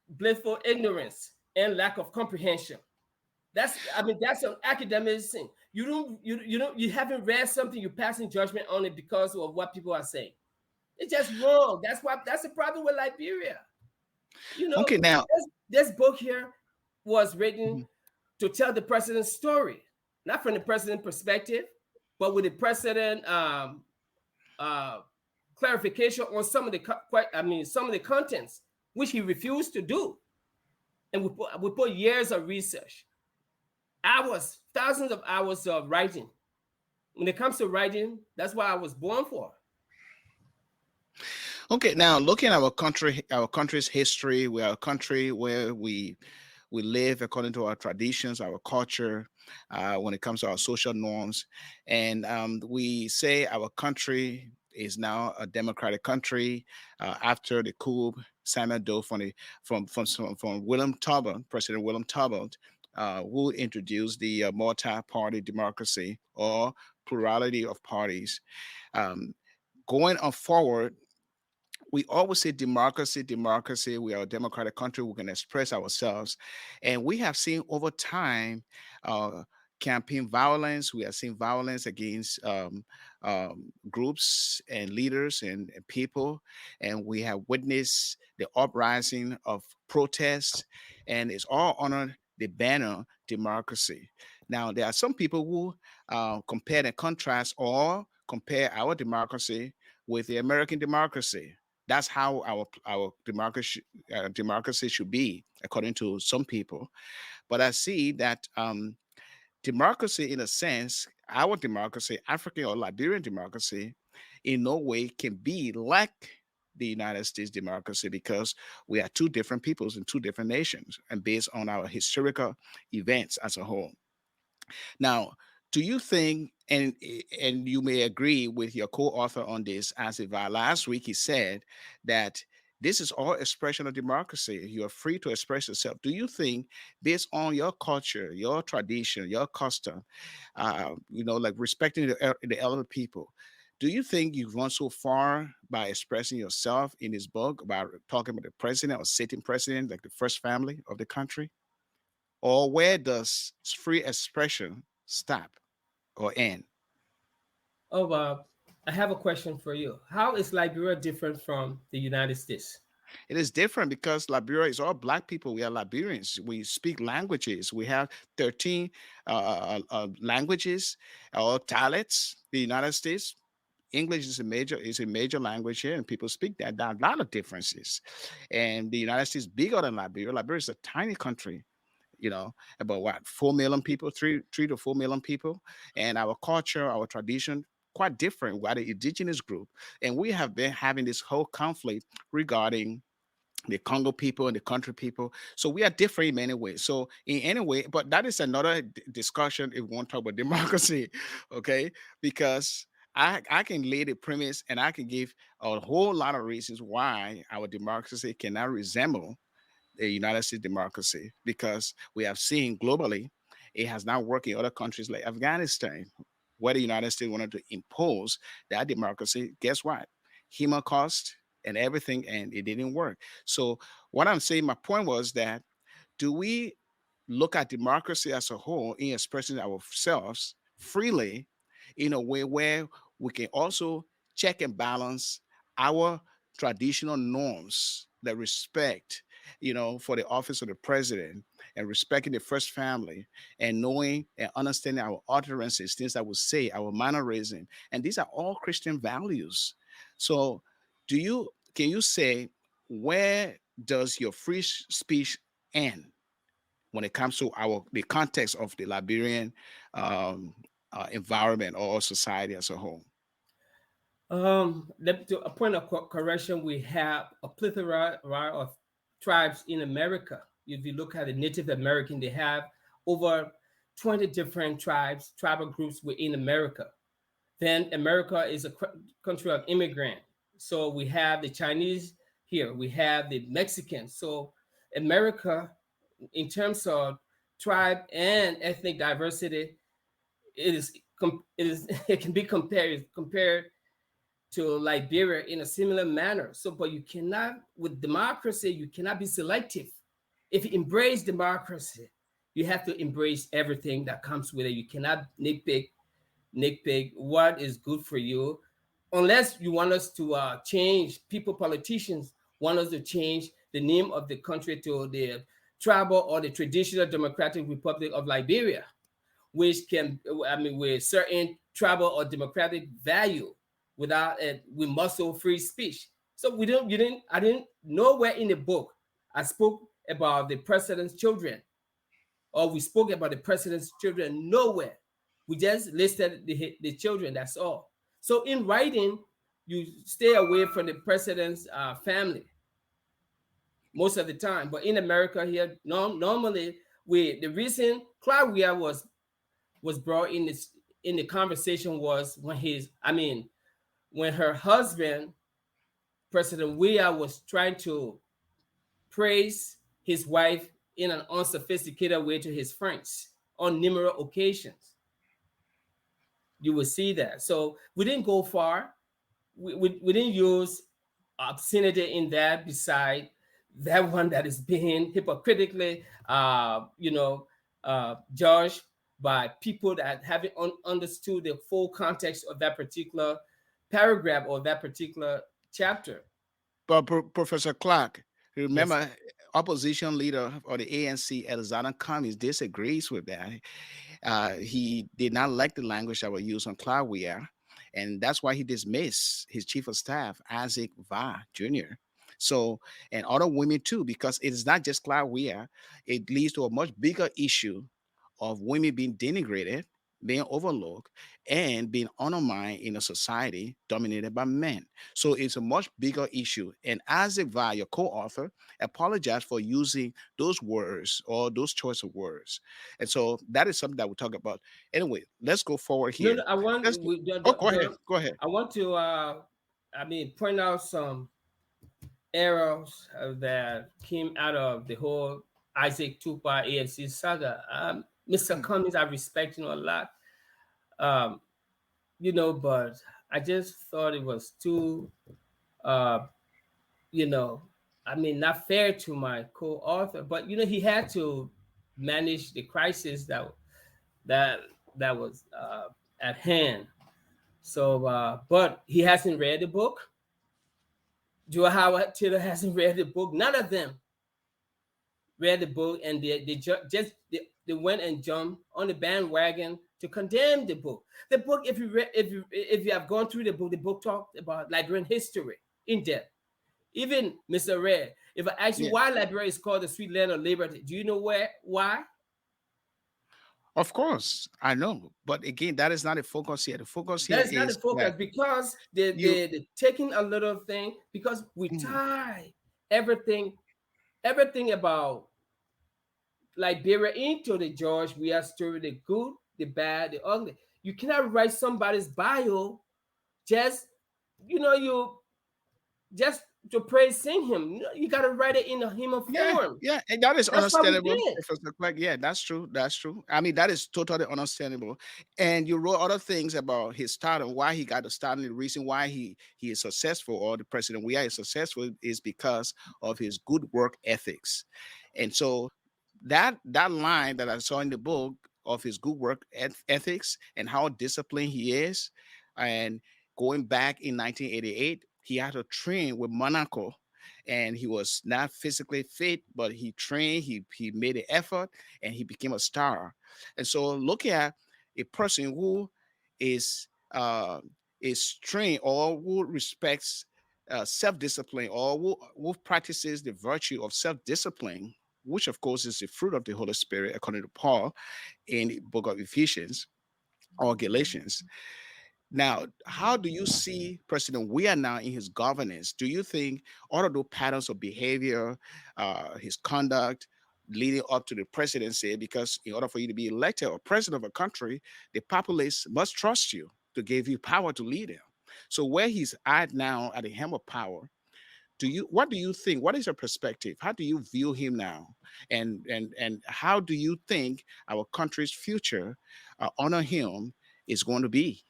blissful ignorance and lack of comprehension. That's an academic sin. You haven't read something, you're passing judgment on it because of what people are saying. It's just wrong. That's the problem with Liberia. Okay, now this book here was written to tell the president's story, not from the president's perspective, but with the president clarification on some of the contents, which he refused to do. And we put years of research, thousands of hours of writing. When it comes to writing, that's what I was born for. Okay, now looking at our country's history, we are a country where we live according to our traditions, our culture, when it comes to our social norms, and we say our country is now a democratic country after the coup, Samuel Doe from William Talbot, President William Talbot, who introduced the multi-party democracy or plurality of parties. Going on forward, we always say democracy. We are a democratic country. We can express ourselves. And we have seen over time campaign violence. We have seen violence against groups and leaders and people. And we have witnessed the uprising of protests. And it's all under the banner democracy. Now, there are some people who compare and contrast or compare our democracy with the American democracy. That's how our democracy should be, according to some people. But I see that democracy, in a sense, our democracy, African or Liberian democracy, in no way can be like the United States democracy, because we are two different peoples in two different nations and based on our historical events as a whole. Now, do you think, and you may agree with your co-author on this, Isaac Vah, last week he said that this is all expression of democracy. You are free to express yourself. Do you think, based on your culture, your tradition, your custom, like respecting the elder people, do you think you've gone so far by expressing yourself in this book about talking about the president or sitting president, like the first family of the country? Or where does free expression stop or end? Oh, I have a question for you. How is Liberia different from the United States? It is different because Liberia is all black people. We are Liberians. We speak languages. We have 13 languages or dialects. The United States, English is a major language here, and people speak that. There are a lot of differences. And the United States is bigger than Liberia. Liberia is a tiny country, about what, 4 million people, three to 4 million people, and our culture, our tradition, quite different. We are the indigenous group, and we have been having this whole conflict regarding the Congo people and the country people. So we are different in many ways. So in any way, but that is another discussion if we want to talk about democracy, okay? Because I can lay the premise and I can give a whole lot of reasons why our democracy cannot resemble the United States democracy, because we have seen globally it has not worked in other countries like Afghanistan, where the United States wanted to impose that democracy. Guess what? Human cost and everything, and it didn't work. So what I'm saying, my point was that, do we look at democracy as a whole in expressing ourselves freely in a way where we can also check and balance our traditional norms that respect, for the office of the president, and respecting the first family, and knowing and understanding our utterances, things that we say, our mannerism, and these are all Christian values. So, can you say, where does your free speech end when it comes to the context of the Liberian environment or society as a whole? To a point of correction, we have a plethora of tribes in America. If you look at the Native American, they have over 20 different tribal groups within America. Then America is a country of immigrant. So we have the Chinese here, we have the Mexicans. So America, in terms of tribe and ethnic diversity, it can be compared to Liberia in a similar manner. So, but you cannot, with democracy, you cannot be selective. If you embrace democracy, you have to embrace everything that comes with it. You cannot nitpick what is good for you, unless you want us to change. Politicians want us to change the name of the country to the tribal or the traditional Democratic Republic of Liberia, which can, with certain tribal or democratic value, without it, with muscle free speech. So I didn't, nowhere in the book I spoke about the president's children, or we spoke about the president's children. Nowhere. We just listed the children, that's all. So in writing, you stay away from the president's family most of the time. But in America here, normally, the reason Clar was brought in the conversation was when her husband, President Weah, was trying to praise his wife in an unsophisticated way to his friends on numerous occasions. You will see that. So we didn't go far. We didn't use obscenity in that, beside that one that is being hypocritically, judged by people that haven't understood the full context of that particular paragraph or that particular chapter. But Professor Clarke, Yes. remember, opposition leader of the ANC, Alexander Cummings, disagrees with that. He did not like the language that was used on Clar, and that's why he dismissed his chief of staff, Isaac Vah Jr. So, and other women too, because it's not just Clar, it leads to a much bigger issue of women being denigrated, being overlooked, and being undermined in a society dominated by men. So it's a much bigger issue. And Isaac Vah, your co-author, apologized for using those words or those choice of words. And so that is something that we talk about. Anyway, let's go forward No, here. no, I want Let's we, oh, go ahead. John, Go ahead. I want to point out some errors that came out of the whole Isaac Tupac AFC saga. Mr. Hmm. Cummings, I respect a lot. Um, but I just thought it was too, uh, you know, not fair to my co-author. But he had to manage the crisis that that was at hand. So, but he hasn't read the book. Joe Howard Taylor hasn't read the book. None of them read the book, and they went and jumped on the bandwagon to condemn the book. The book, if you have gone through the book talked about Liberian history in depth. Even Mr. Redd, if I ask you Yeah. why Liberia is called the sweet land of liberty, do you know why? Of course, I know. But again, that is not the focus here. The focus here That is not the is focus that because you they're taking a little thing because we Mhm. tie everything about Liberia into the George Weah story, the good, the bad, the ugly. You cannot write somebody's bio just you just to praise sing him. You gotta write it in a human Yeah, form. yeah, and that is That's what we understandable, did. Professor Clark. Yeah, that's true. That's true. I mean, that is totally understandable. And you wrote other things about his start and why he got the start, and the reason why he is successful, or the President Weah is successful, is because of his good work ethics. And so that line that I saw in the book of his good work ethics and how disciplined he is, and going back in 1988, he had to train with Monaco, and he was not physically fit, but he trained, he made an effort, and he became a star. And so looking at a person who is trained, or who respects self-discipline, or who practices the virtue of self-discipline, which of course is the fruit of the Holy Spirit, according to Paul in the book of Ephesians or Galatians. Now, how do you see President Weah now in his governance? Do you think all of those patterns of behavior, his conduct leading up to the presidency, because in order for you to be elected or president of a country, the populace must trust you to give you power to lead them. So where he's at now at the helm of power, what do you think? What is your perspective? How do you view him now? And how do you think our country's future under him is going to be?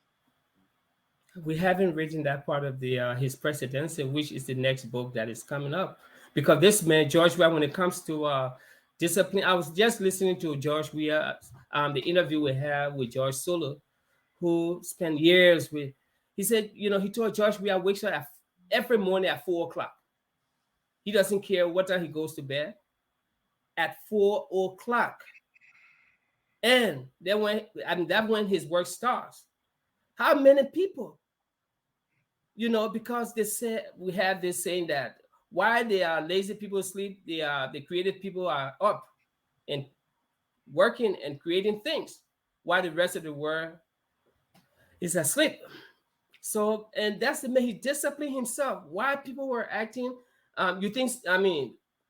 We haven't written that part of the his presidency, which is the next book that is coming up. Because this man, George Weah, when it comes to discipline, I was just listening to George Weah, the interview we had with George Solo, who spent years with. He said, he told George Weah wakes up every morning at 4 o'clock. He doesn't care what time he goes to bed at 4 o'clock, and that's when his work starts. How many people? Because they said we have this saying that while they are lazy people sleep, the creative people are up and working and creating things, while the rest of the world is asleep. So, and that's the man, he disciplined himself. Why people were acting, you think,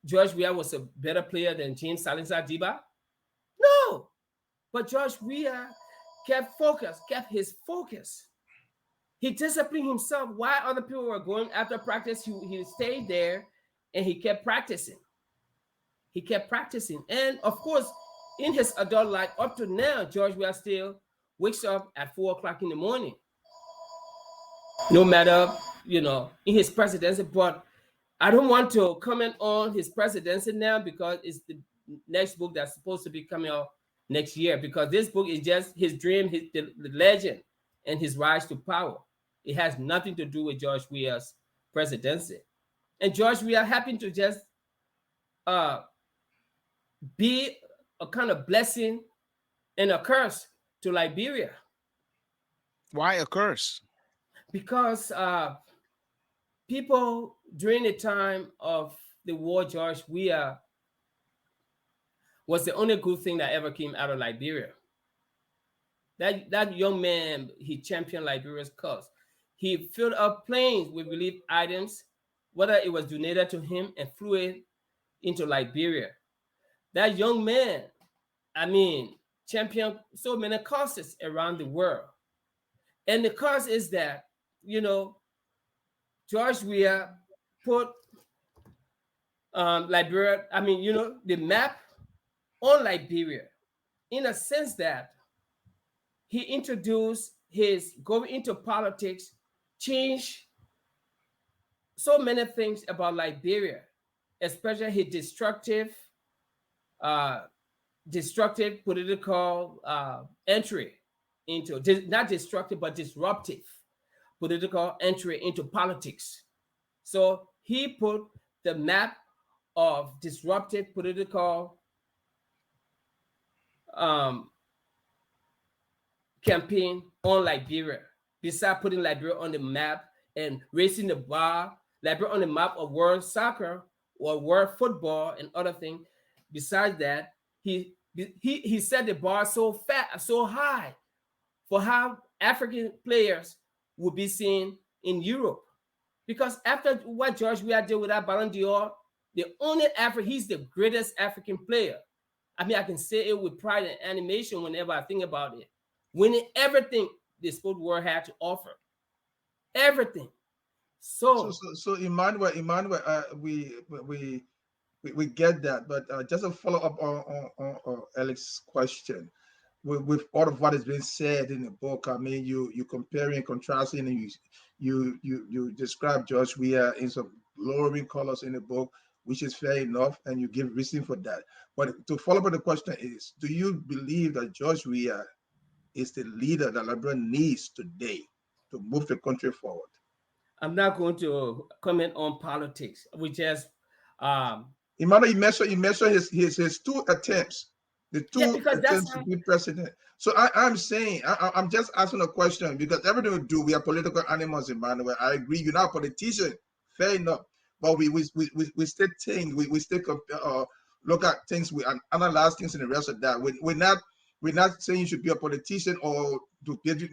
George Weah was a better player than James Salazar Diba? No, but George Weah kept his focus. He disciplined himself. While other people were going after practice, he stayed there and he kept practicing. He kept practicing. And of course, in his adult life, up to now, George Weah still wakes up at 4 o'clock in the morning, no matter, in his presidency. But I don't want to comment on his presidency now because it's the next book that's supposed to be coming out next year. Because this book is just his dream, the legend, and his rise to power. It has nothing to do with George Weah's presidency. And George Weah happened to just uh, be a kind of blessing and a curse to Liberia Why a curse? because people during the time of the war, George Weah was the only good thing that ever came out of Liberia. That young man, he championed Liberia's cause. He filled up planes with relief items, whether it was donated to him, and flew it into Liberia. That young man, I mean, championed so many causes around the world. And the cause is that, you know, George Weah put Liberia, I mean, you know, the map on Liberia in a sense that he introduced his going into politics, changed so many things about Liberia, especially his uh, destructive political entry into, not destructive, but disruptive political entry into politics. So he put the map of disruptive political um, campaign on Liberia. Besides putting Liberia on the map and raising the bar, Liberia on the map of world soccer or world football and other things. Besides that, he set the bar so high for how African players will be seen in Europe. Because after what George Weah did with that Ballon d'Or, he's the greatest African player. I mean, I can say it with pride and animation whenever I think about it. Winning everything the sport world had to offer. Everything. So Emmanuel, we get that, but just a follow up on Alex's question. With all of what has been said in the book, I mean, you comparing and contrasting, and you describe George Weah in some glowing colors in the book, which is fair enough, and you give reason for that. But to follow up on the question is, do you believe that George Weah is the leader that Liberia needs today to move the country forward? I'm not going to comment on politics. We just Emmanuel, you mentioned his two attempts, the two because that's attempts to be president. So I'm saying, I'm just asking a question because everything we do, we are political animals, Emmanuel. I agree, you're not a politician, fair enough. But we still think, we still look at things, we analyze things and the rest of that. We're not saying you should be a politician or to get you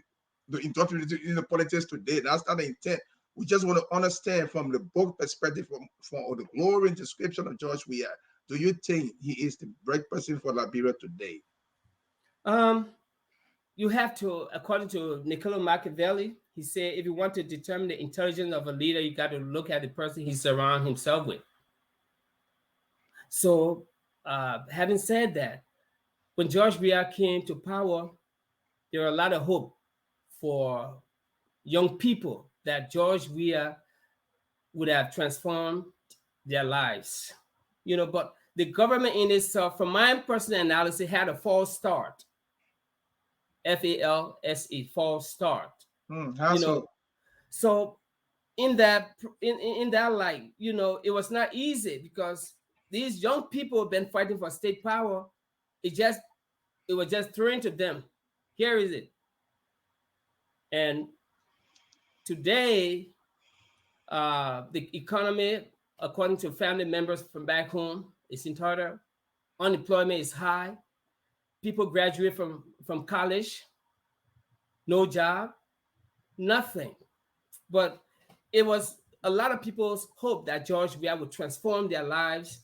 to interrupt in the politics today. That's not the intent. We just want to understand from the book perspective, from the glory and description of George Weah. Do you think he is the right person for Liberia today? You have to, according to Niccolo Machiavelli, he said, if you want to determine the intelligence of a leader, you got to look at the person he surrounds himself with. So, having said that, when George Weah came to power, there were a lot of hope for young people that George Weah would have transformed their lives. You know, but the government in itself, from my personal analysis, had a false start. FALSE, false start. How you so? know, so in that light, you know, it was not easy because these young people have been fighting for state power. It was just thrown to them. Here is it. And today, the economy, according to family members from back home, is in total. Unemployment is high. People graduate from college, no job, nothing. But it was a lot of people's hope that George Weah would transform their lives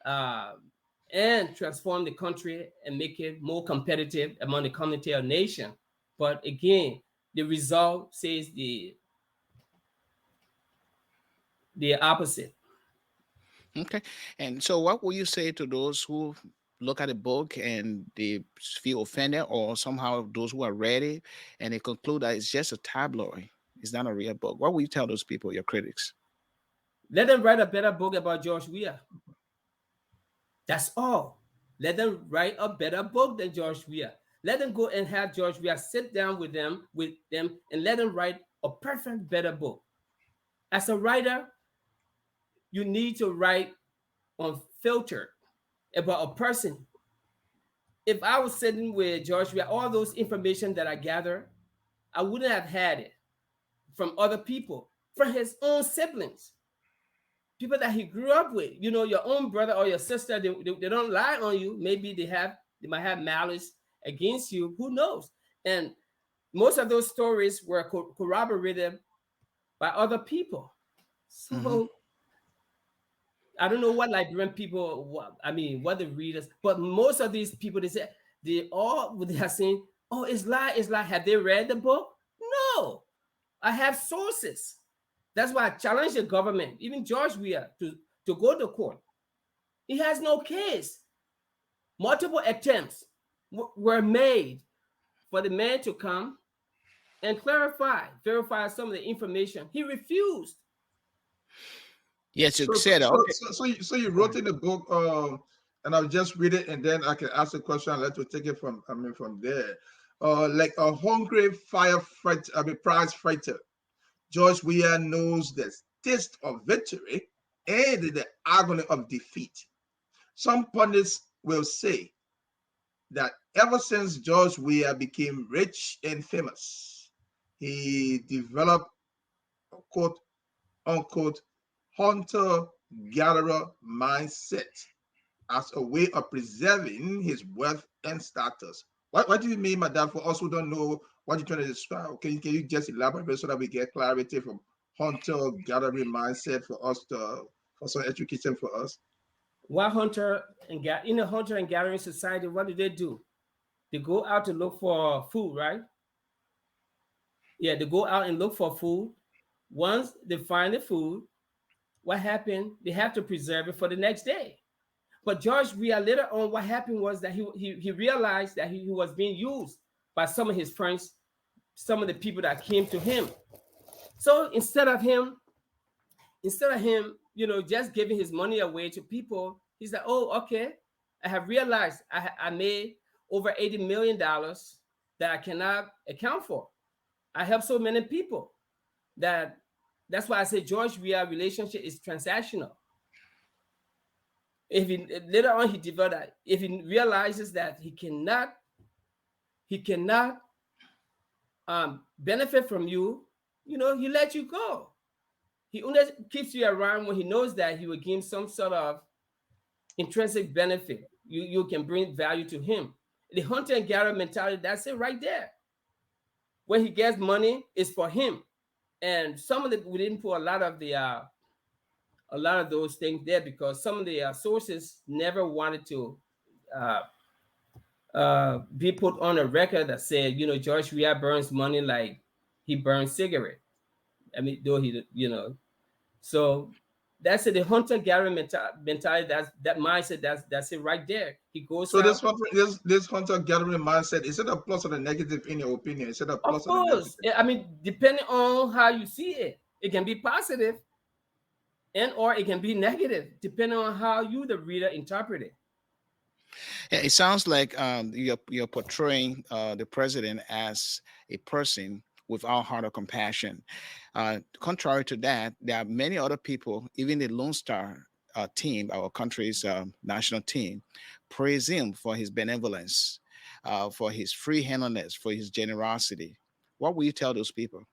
and transform the country and make it more competitive among the community or nation. But again, the result says the opposite. Okay. And so, what will you say to those who look at the book and they feel offended, or somehow those who are ready and they conclude that it's just a tabloid, it's not a real book? What will you tell those people, your critics? Let them write a better book about George Weah. That's all. Let them write a better book than George Weah. Let them go and have George Weah sit down with them, and let them write a perfect, better book. As a writer, you need to write unfiltered about a person. If I was sitting with George Weah, all those information that I gathered, I wouldn't have had it from other people, from his own siblings, people that he grew up with. You know, your own brother or your sister, they don't lie on you. Maybe they might have malice against you. Who knows? And most of those stories were corroborated by other people. Mm-hmm. So I don't know what Liberian people, what the readers, but most of these people, they are saying, oh, it's lie. Have they read the book? No, I have sources. That's why I challenge the government, even George Weah, to go to court. He has no case. Multiple attempts were made for the man to come and verify some of the information. He refused. Yes, you So, so, said so, okay. so you wrote in the book, and I'll just read it, and then I can ask a question. I'd like to take it from there. Like a hungry firefighter, prize fighter, George Weah knows the taste of victory and the agony of defeat. Some pundits will say that ever since George Weah became rich and famous, he developed a quote unquote hunter gatherer mindset as a way of preserving his wealth and status. What do you mean by that? For us who don't know what you're trying to describe, can you just elaborate so that we get clarity from hunter gathering mindset for some education for us? While in a hunter and gathering society, what do? They go out to look for food, right? Yeah, they go out and look for food. Once they find the food, what happened? They have to preserve it for the next day. But George Weah later on, what happened was that he realized that he was being used by some of his friends, some of the people that came to him. So instead of him, just giving his money away to people, he said, "Oh, okay, I have realized I made over $80 million that I cannot account for. I help so many people that's why I say George Weah relationship is transactional. If he later on he developed that, if he realizes that he cannot benefit from you, he let you go. He only keeps you around when he knows that he will give some sort of intrinsic benefit. You can bring value to him. The hunter and gatherer mentality, that's it right there. When he gets money, it's for him. And we didn't put a lot of those things there because some of the sources never wanted to be put on a record that said, George Weah burns money like he burns cigarette. I mean, though so that's it. The hunter gathering mentality. That mindset. That's it right there. He goes So out. this hunter gathering mindset, is it a plus or a negative in your opinion? Is it a Of plus or a course, negative? I mean, depending on how you see it, it can be positive, and or it can be negative, depending on how you, the reader, interpret it. Yeah, it sounds like you're portraying the president as a person without heart or compassion. Contrary to that, there are many other people, even the Lone Star team, our country's national team, praise him for his benevolence, for his free-handedness, for his generosity. What will you tell those people?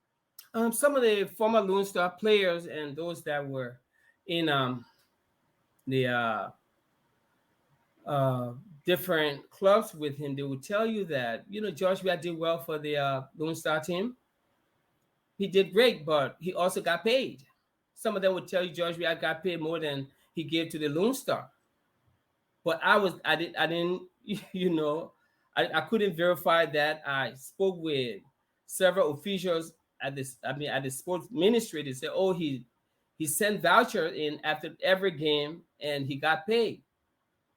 Some of the former Lone Star players and those that were in the different clubs with him, they would tell you that George Weah did well for the Lone Star team. He did great, but he also got paid. Some of them would tell you George Weah got paid more than he gave to the Lone Star. But I didn't I couldn't verify that. I spoke with several officials at the sports ministry. They said, oh, he sent voucher in after every game and he got paid.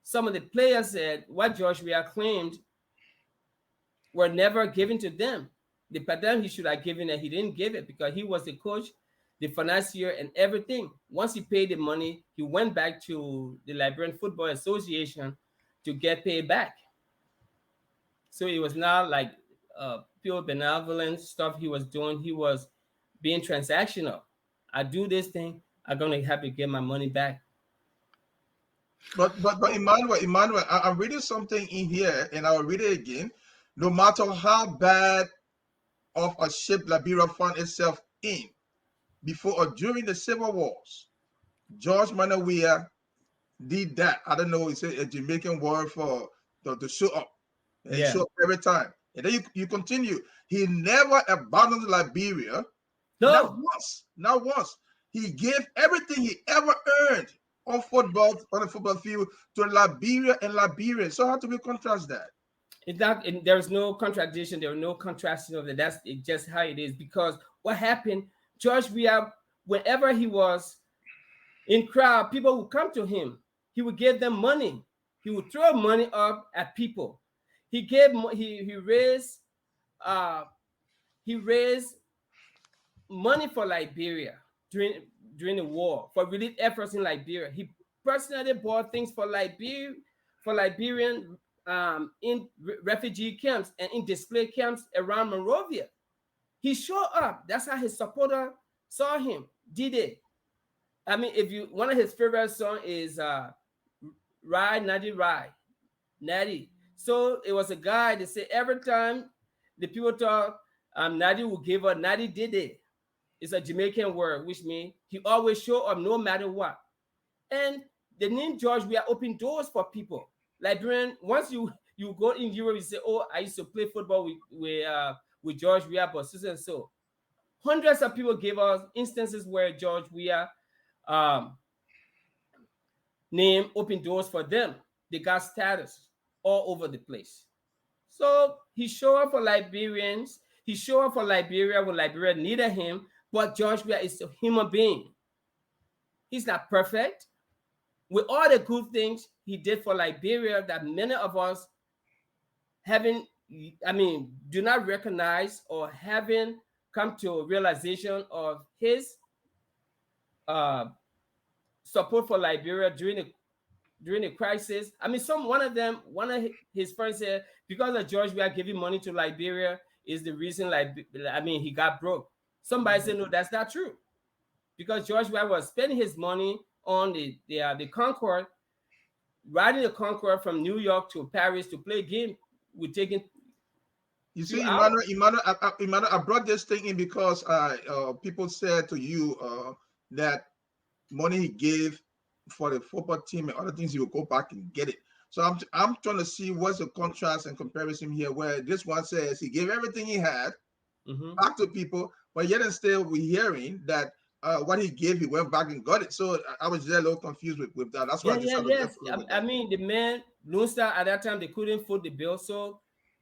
Some of the players said what George Weah claimed were never given to them. The pattern he should have given it, he didn't give it because he was the coach, the financier, and everything. Once he paid the money, he went back to the Liberian Football Association to get paid back. So it was not like pure benevolent stuff he was doing. He was being transactional. I do this thing, I'm gonna have to get my money back. But Emmanuel, I'm reading something in here, and I'll read it again. No matter how bad of a shape Liberia found itself in before or during the civil wars, George Manuel Weah did that. I don't know, it's a Jamaican word for to show up. And he Yeah. show up every time. And then you continue. He never abandoned Liberia. Not No, once. Not once. He gave everything he ever earned on the football field to Liberia and Liberians. So how do we contrast that? it's not. There's no contradiction. There was no contrasting of it. That's just how it is. Because what happened, George Weah, whenever he was in crowd, people would come to him. He would give them money. He would throw money up at people. He gave. He raised. Uh, he raised money for Liberia during the war for relief efforts in Liberia. He personally bought things for Liberian in refugee camps and in display camps around Monrovia. He showed up. That's how his supporter saw him. Did it? I mean, if you one of his favorite songs is Ride Natty Ride Natty. So it was a guy that said every time the people talk, Natty will give up. Natty did it. It's a Jamaican word, which means he always show up no matter what. And the name George, we are open doors for people. Liberian, once you go in Europe, you say, "Oh, I used to play football with George Weah, but so and so." Hundreds of people gave us instances where George Weah um, name open doors for them. They got status all over the place. So he showed up for Liberians. He showed up for Liberia when Liberia needed him. But George Weah is a human being. He's not perfect. With all the good things he did for Liberia that many of us haven't, do not recognize or haven't come to a realization of his uh, support for Liberia during the crisis. I mean, one of his friends said because of George Weah giving money to Liberia is the reason. He got broke. Somebody said no, that's not true, because George Weah was spending his money on the Concorde, riding the Concorde from New York to Paris to play a game. We're taking You few see, hours. Emmanuel, I brought this thing in because people said to you that money he gave for the football team and other things, he will go back and get it. So I'm trying to see what's the contrast and comparison here, where this one says he gave everything he had back to people, but yet and still we're hearing that what he gave, he went back and got it. So I was just a little confused with that. That's why I decided to Yes. get with I that. mean, the man, Lone Star, at that time, they couldn't foot the bill. So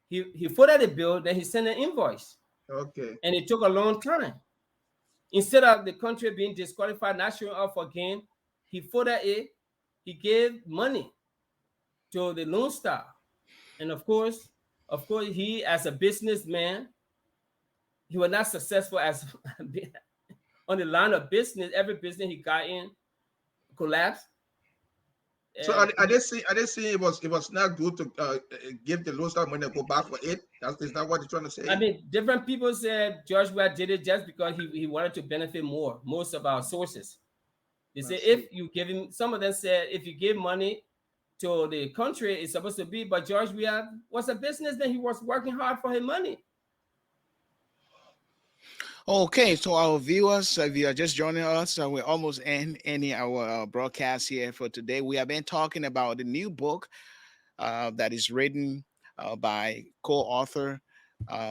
he footed the bill, then he sent an invoice. Okay. And it took a long time. Instead of the country being disqualified, not showing up for game, he footed it. He gave money to the Lone Star. And of course, he, as a businessman, he was not successful as on the line of business. Every business he got in collapsed. So I did see it was not good to give the Lone Star money and go back for it. Is that what you're trying to say? I mean, different people said George Weah did it just because he wanted to benefit more. Most of our sources, they say if you give him, some of them said if you give money to the country, it's supposed to be. But George Weah was a businessman. He was working hard for his money. Okay, so our viewers, if you are just joining us, we're almost ending our broadcast here for today. We have been talking about the new book that is written by co-author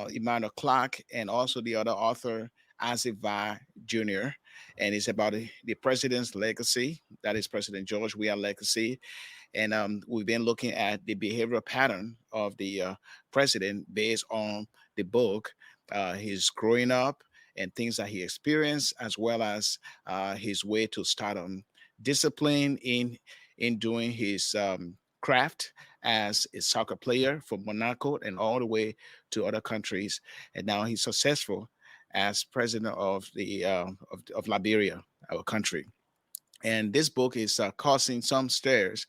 Emmanuel Clarke and also the other author, Isaac Vah Jr. And it's about the president's legacy, that is President George Weah legacy. And we've been looking at the behavioral pattern of the president based on the book, his growing up and things that he experienced, as well as his way to start on discipline in doing his craft as a soccer player for Monaco and all the way to other countries. And now he's successful as president of the of Liberia, our country. And this book is causing some stirs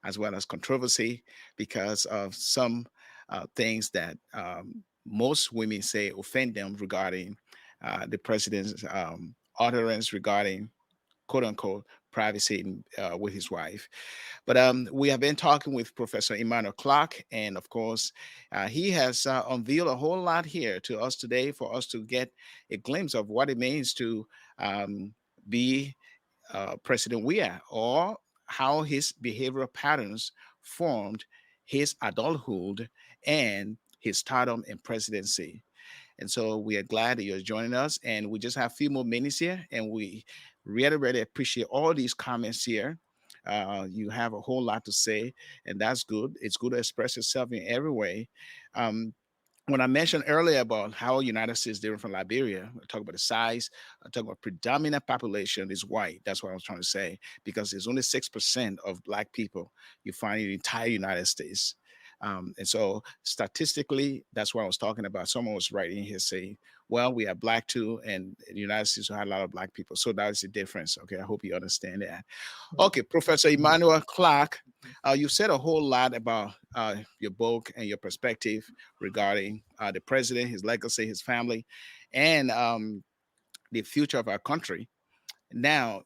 as well as controversy because of some things that most women say offend them regarding the president's utterance regarding quote unquote privacy with his wife. But we have been talking with Professor Emmanuel Clarke, and of course, he has unveiled a whole lot here to us today for us to get a glimpse of what it means to be President Weah, or how his behavioral patterns formed his adulthood and his stardom and presidency. And so we are glad that you're joining us. And we just have a few more minutes here. And we really, really appreciate all these comments here. You have a whole lot to say, and that's good. It's good to express yourself in every way. Um, when I mentioned earlier about how United States is different from Liberia, I talk about the size, I talk about predominant population is white. That's what I was trying to say, because there's only 6% of black people you find in the entire United States. And so statistically, that's what I was talking about. Someone was writing here saying, well, we are black too, and the United States had a lot of black people. So that's the difference. Okay, I hope you understand that. Okay, Professor Emmanuel Clarke, you said a whole lot about your book and your perspective regarding the president, his legacy, his family, and the future of our country. Now,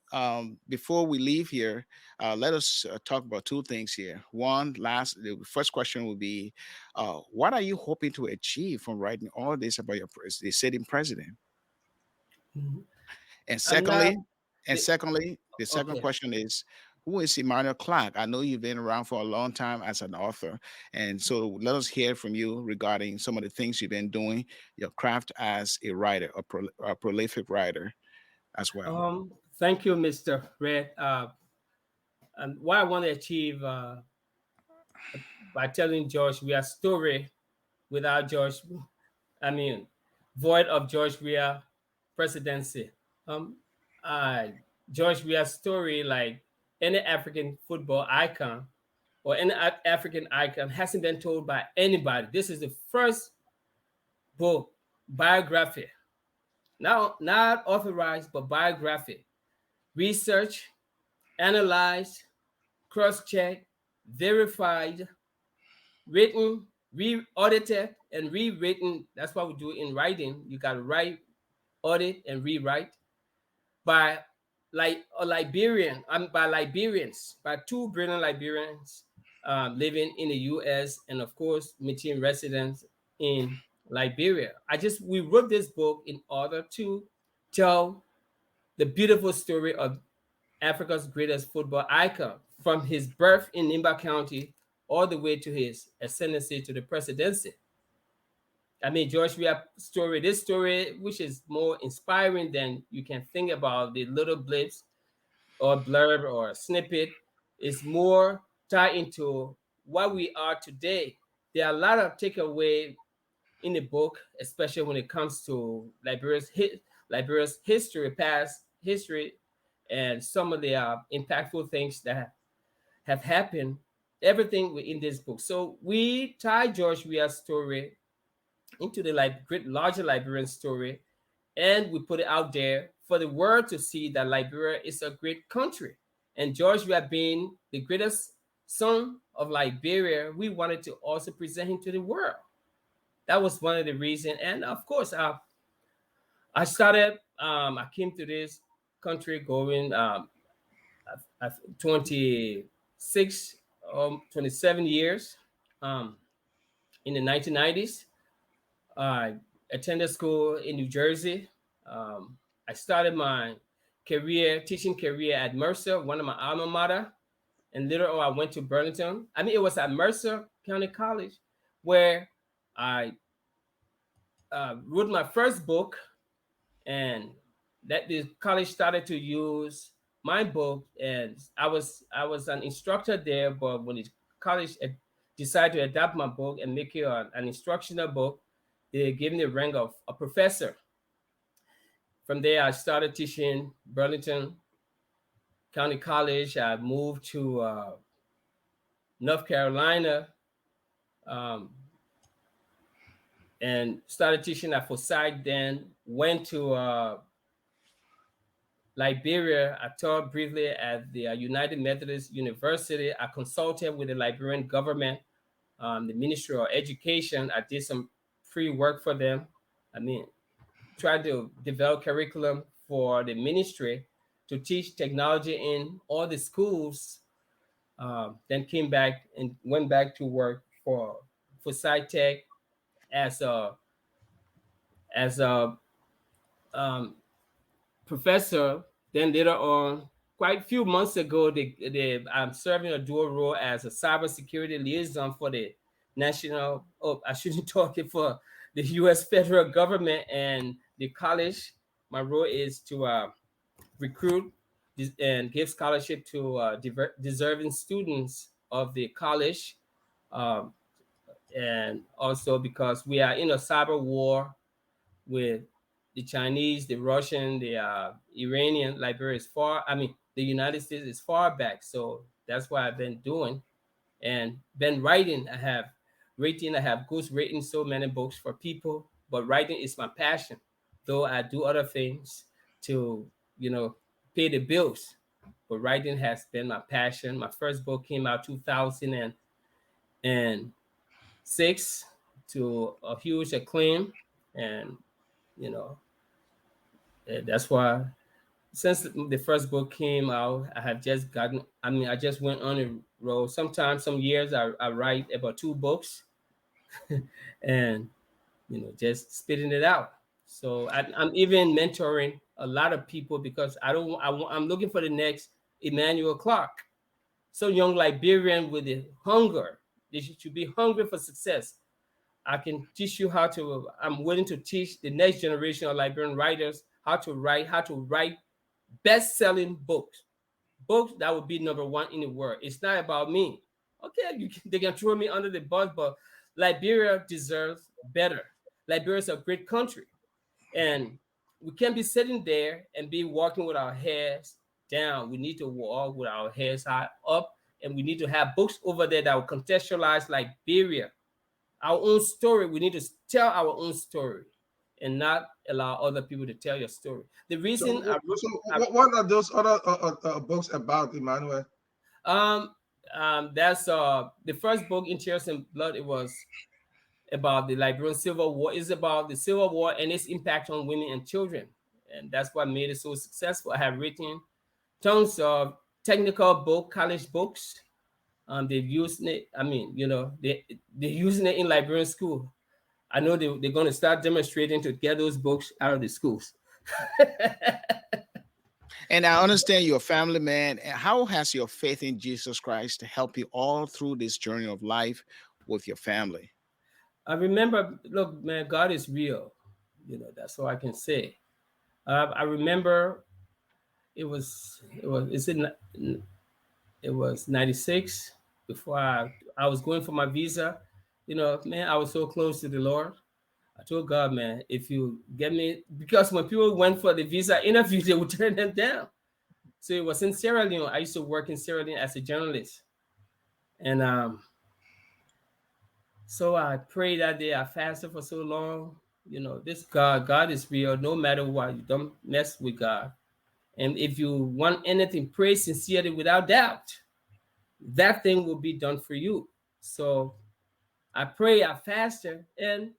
before we leave here, let us talk about two things here. The first question will be, what are you hoping to achieve from writing all this about the sitting president? Mhm. And I'm not. secondly, the second Okay. question is, who is Emmanuel Clarke? I know you've been around for a long time as an author, and so let us hear from you regarding some of the things you've been doing, your craft as a writer, a prolific writer as well. Thank you, Mr. Red. And what I want to achieve by telling George Weah's story without I mean, void of George Weah presidency. Um, uh, George Weah's story, like any African football icon or any African icon, hasn't been told by anybody. This is the first book, biography, now not authorized, but biography, research, analyzed, cross-checked, verified, written, re-audited, and rewritten. That's what we do in writing. You got to write, audit, and rewrite by by Liberians, by two brilliant Liberians living in the U.S. and of course meeting residents in Liberia. We wrote this book in order to tell the beautiful story of Africa's greatest football icon from his birth in Nimba County all the way to his ascendancy to the presidency. I mean, George Weah story, this story, which is more inspiring than you can think about the little blips or blurb or snippet, is more tied into what we are today. There are a lot of takeaway in the book, especially when it comes to Liberia's history, past history, and some of the impactful things that have happened. Everything in this book. So we tie George Weah's story into the great larger Liberian story, and we put it out there for the world to see that Liberia is a great country. And George Weah being the greatest son of Liberia, we wanted to also present him to the world. That was one of the reasons. And of course, I came to this country going 26, 27 years in the 1990s. I attended school in New Jersey. I started my teaching career at Mercer, one of my alma mater. And later on, I went to Burlington. I mean, it was at Mercer County College where I wrote my first book, and that the college started to use my book. And I was an instructor there, but when the college decided to adapt my book and make it an instructional book, they gave me the rank of a professor. From there, I started teaching Burlington County College. I moved to North Carolina um, and started teaching at Forsyth. Then went to Liberia. I taught briefly at the United Methodist University. I consulted with the Liberian government, the Ministry of Education. I did some free work for them. I mean, tried to develop curriculum for the ministry to teach technology in all the schools. Then came back and went back to work for SciTech as a um, professor. Then later on, quite a few months ago, I'm serving a dual role as a cybersecurity liaison for the national. Oh, I shouldn't talk it for the U.S. federal government and the college. My role is to recruit and give scholarship to deserving students of the college, um, and also because we are in a cyber war with the Chinese, the Russian, the Iranian. Liberia is far. I mean, the United States is far back. So that's what I've been doing and been writing. I have rating. I have ghost written so many books for people, but writing is my passion. Though I do other things to, you know, pay the bills, but writing has been my passion. My first book came out 2006 to a huge acclaim, and you know, that's why since the first book came out, I have just gotten. I mean, I just went on a roll. Sometimes, some years, I write about 2 books, and you know, just spitting it out. So I'm even mentoring a lot of people because I'm looking for the next Emmanuel Clarke, so young Liberian with the hunger. They should be hungry for success. I can teach you how to. I'm willing to teach the next generation of Liberian writers how to write best-selling books that would be number one in the world. It's not about me. Okay, they can throw me under the bus, but Liberia deserves better. Liberia is a great country, and we can't be sitting there and be walking with our heads down. We need to walk with our heads high up, and we need to have books over there that will contextualize Liberia, our own story. We need to tell our own story and not allow other people to tell your story. The reason What are those other books about, Emmanuel? That's the first book, In Tears and Blood. It was about the Liberian Civil War. It's about the Civil War and its impact on women and children, and that's what made it so successful. I have written tons of technical college books. They've used it. I mean, you know, they're using it in Liberian school. I know they're going to start demonstrating to get those books out of the schools. And I understand you're a family man. How has your faith in Jesus Christ helped you all through this journey of life with your family? I remember, look, man, God is real. You know, that's all I can say. I remember it was 96 before I was going for my visa. You know, man, I was so close to the Lord. I told God, man, if you get me, because when people went for the visa interview, they would turn them down. So it was in Sierra Leone. I used to work in Sierra Leone as a journalist. And so I prayed that day. I fasted for so long. You know, this God is real. No matter what, you don't mess with God. And if you want anything, pray sincerely without doubt. That thing will be done for you. So I pray, I fasted, and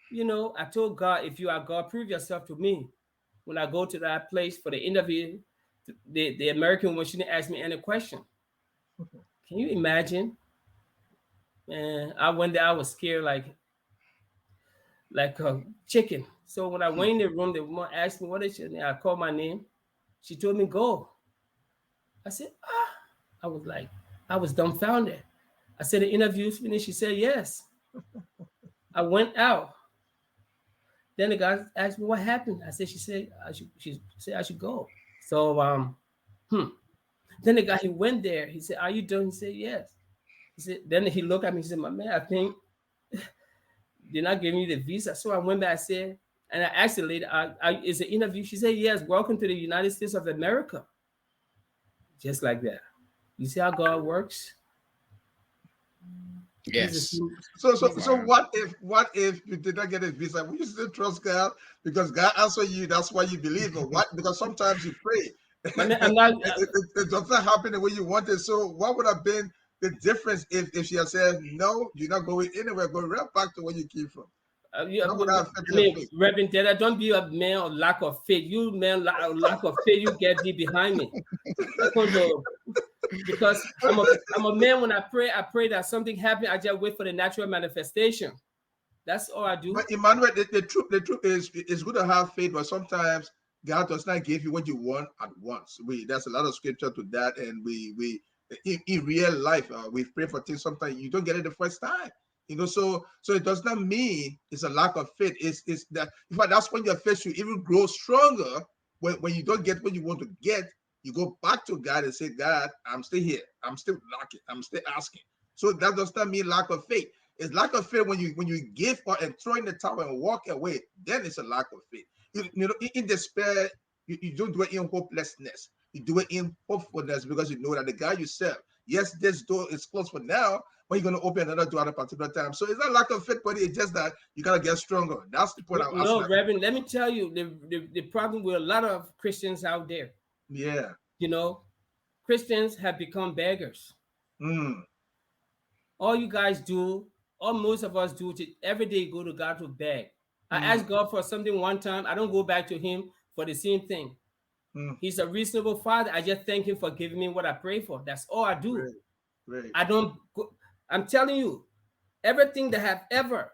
you know, I told God, if you are God, prove yourself to me. When I go to that place for the interview, the American woman, she didn't ask me any question. Can you imagine? Man, I went there, I was scared like a chicken. So when I went in the room, the woman asked me, what is your name? I called my name. She told me, go. I said, I was dumbfounded. I said, the interview's finished. She said, yes. I went out. Then the guy asked me what happened. She said I should go. So then the guy, he went there. He said, are you done? He said, yes. He said, then he looked at me. He said, my man, I think they're not giving me the visa. So I went back. I said, and I asked the lady, is it interview? She said, yes. Welcome to the United States of America. Just like that. You see how God works? Yes. So what if you did not get a visa? Will you still trust God because God answered you? That's why you believe. Or what? Because sometimes you pray, it doesn't happen the way you want it. So what would have been the difference if she had said no? You're not going anywhere. Go right back to where you came from. Reverend Deddeh, don't be a man of lack of faith. You man lack of faith, you get thee behind me. Because I'm a man. When I pray that something happens. I just wait for the natural manifestation. That's all I do. But Emmanuel, the truth is, it's good to have faith, but sometimes God does not give you what you want at once. There's a lot of scripture to that, and we in real life, we pray for things. Sometimes you don't get it the first time. So it does not mean it's a lack of faith. It's that, in fact, that's when your faith should even grow stronger. When you don't get what you want to get, you go back to God and say, God, I'm still here. I'm still knocking. I'm still asking. So that does not mean lack of faith. It's lack of faith when you give or and throw in the towel and walk away. Then it's a lack of faith. In despair, you don't do it in hopelessness. You do it in hopefulness because you know that the God you serve, yes, this door is closed for now, but you're going to open another door at a particular time. So it's not lack of faith, but it's just that you got to get stronger. That's the point. No, Reverend, let me tell you the problem with a lot of Christians out there. Yeah. Christians have become beggars. All you guys do, all most of us do, every day go to God to beg. I ask God for something one time. I don't go back to him for the same thing. He's a reasonable father. I just thank him for giving me what I pray for. That's all I do. Right. I don't go, I'm telling you, everything that I have ever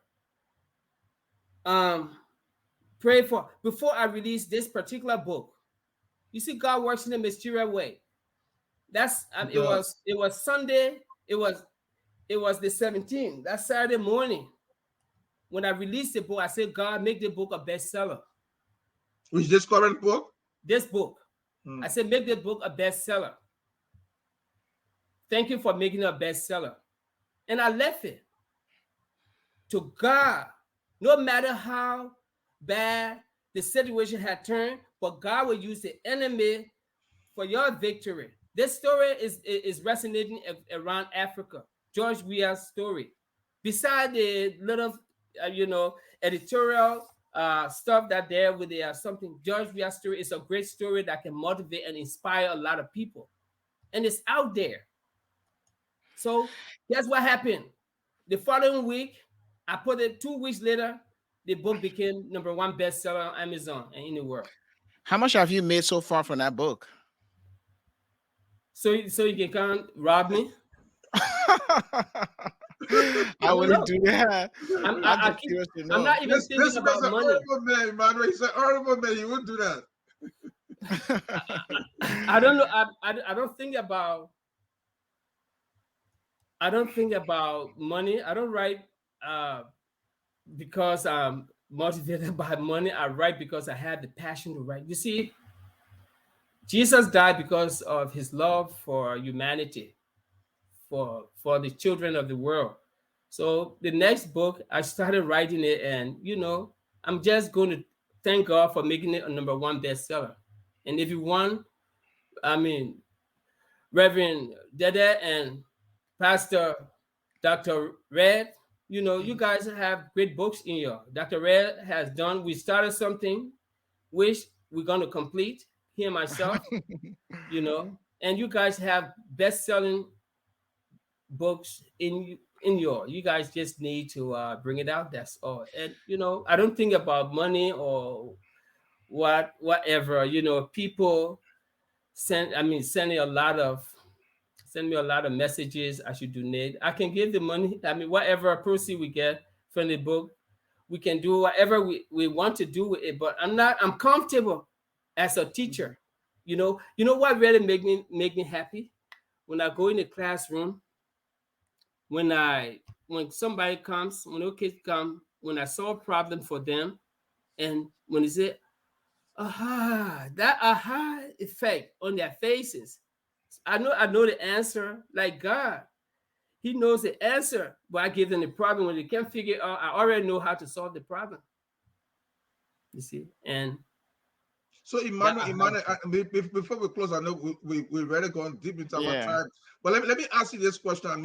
prayed for before I release this particular book. You see, God works in a mysterious way. That's it was Sunday. It was the 17th. That Saturday morning, when I released the book, I said, God, make the book a bestseller. Which this current book? This book. I said, make the book a bestseller. Thank you for making it a bestseller. And I left it to God. No matter how bad the situation had turned, but God will use the enemy for your victory. This story is resonating around Africa. George Weah's story. Beside the little, editorial stuff that there with the something, George Weah's story is a great story that can motivate and inspire a lot of people. And it's out there. So guess what happened? The following week, I put it 2 weeks later, the book became #1 bestseller on Amazon and in the world. How much have you made so far from that book? So you can come rob me? I wouldn't do that. I'm not even thinking about money. Horrible man, Emmanuel. He's a horrible man. He wouldn't do that. I don't know. I don't think about. I don't think about money. I don't write because I'm motivated by money. I write because I have the passion to write. You see, Jesus died because of his love for humanity, for the children of the world. So the next book, I started writing it, and I'm just going to thank God for making it a #1 bestseller. And if you want, Reverend Deddeh and Pastor Dr. Redd, you guys have great books in your. Dr. Redd has done. We started something, which we're going to complete. He and myself, and you guys have best-selling books in your. You guys just need to bring it out. That's all. And I don't think about money or whatever. People send me a lot of messages. I should donate. I can give the money. Whatever proceed we get from the book, we can do whatever we want to do with it. But I'm comfortable as a teacher. You know what really make me happy? When I go in the classroom, when somebody comes, when the kids come, when I solve a problem for them, and when they say, aha, that aha effect on their faces. I know the answer, like God. He knows the answer, but I give them the problem. When they can't figure it out, I already know how to solve the problem. You see? And so Emmanuel, before we close, I know we already gone deep into our time. But let me ask you this question.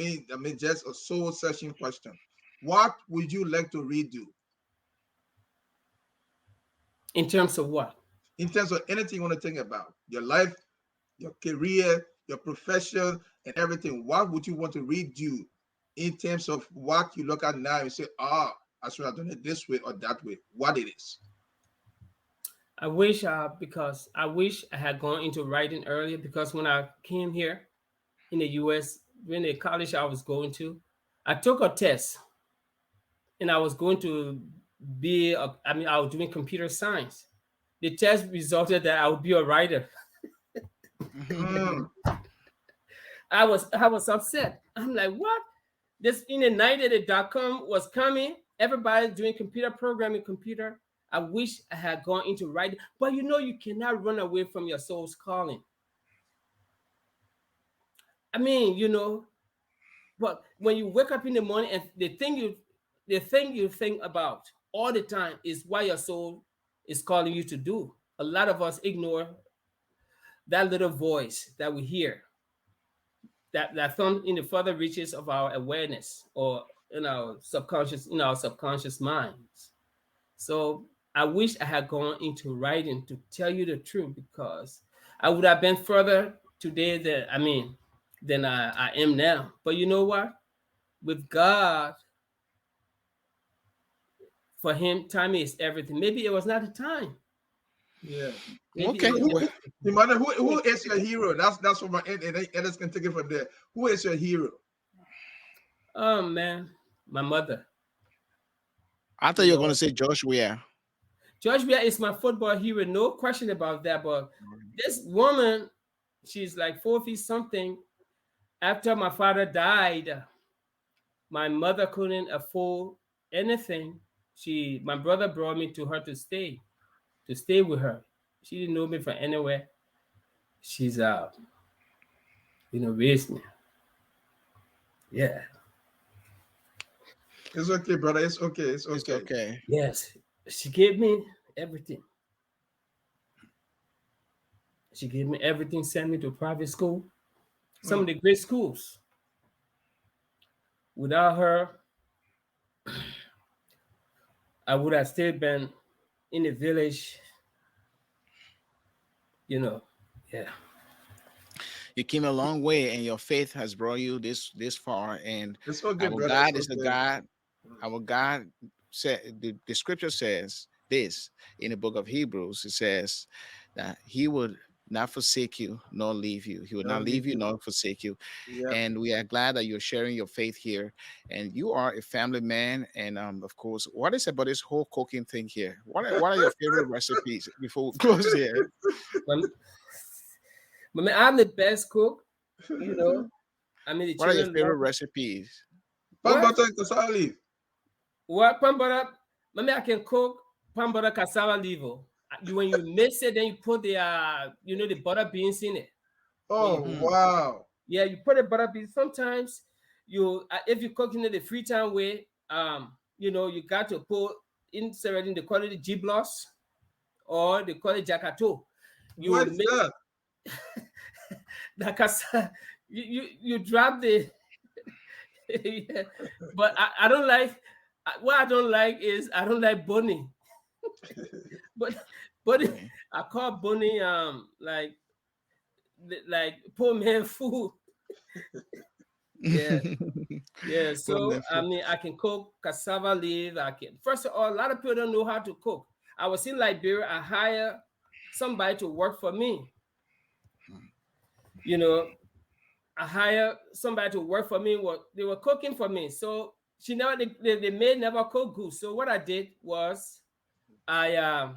Just a soul session question. What would you like to redo? In terms of what? In terms of anything you want to think about. Your life, your career, your profession, and everything. What would you want to redo in terms of what you look at now and say, I should have done it this way or that way? What it is? I wish I had gone into writing earlier, because when I came here in the U.S., in the college I was going to, I took a test, and I was going to be I was doing computer science. The test resulted that I would be a writer. I was upset. I'm like, what? This in the 90s, the .com was coming. Everybody doing computer programming, computer. I wish I had gone into writing, but you cannot run away from your soul's calling. I mean, but when you wake up in the morning and the thing you think about all the time is what your soul is calling you to do. A lot of us ignore that little voice that we hear, that thumb in the further reaches of our awareness or in our subconscious minds. So I wish I had gone into writing, to tell you the truth, because I would have been further today than I am now. But you know what? With God, for him, time is everything. Maybe it was not the time. Yeah. Maybe Okay. Emmanuel, who is your hero? That's what my and others can take it from there. Who is your hero? Oh man, my mother. I thought you were going to say George Weah. George Weah is my football hero, no question about that. But this woman, she's like 4 feet something. After my father died, my mother couldn't afford anything. My brother brought me to her to stay with her. She didn't know me from anywhere. She's raised me. Yeah. It's okay, brother. It's okay. It's It's okay. okay. Yes. She gave me everything. She gave me everything, sent me to private school, some of the great schools. Without her, I would have still been in the village, Yeah. You came a long way, and your faith has brought you this far. And It's okay, our brother. God It's is the okay. God. Our God said the scripture says this in the book of Hebrews. It says that He would not forsake you nor leave you. He would Don't not leave leave you you. nor forsake you. Yeah. And we are glad that you're sharing your faith here. And you are a family man. And of course, what is about this whole cooking thing here? What are your favorite recipes before we close here? But I'm the best cook, I mean, the What are your children favorite love it. recipes? Pan What? butter and cassava leaf. What? Pambara? I can cook pambara cassava liver. When you mix it, then you put the butter beans in it. When Oh you Hmm. wow. Yeah, you put a butter bean. Sometimes if you cook in the Freetown way, you got to put insert in the quality G bloss or the quality Jakato. You What is mix that? the cassava. You drop the. Yeah. But I don't like. What I don't like is I don't like bunny. But Okay. I call bunny like poor man food. Yeah. Yeah, so I Wonderful. mean, I can cook cassava leaf. I can. First of all, a lot of people don't know how to cook. I was in Liberia. I hired somebody to work for me. You know, I hired somebody to work for me. What they were cooking for me. So the maid never cooked good. So what I did was I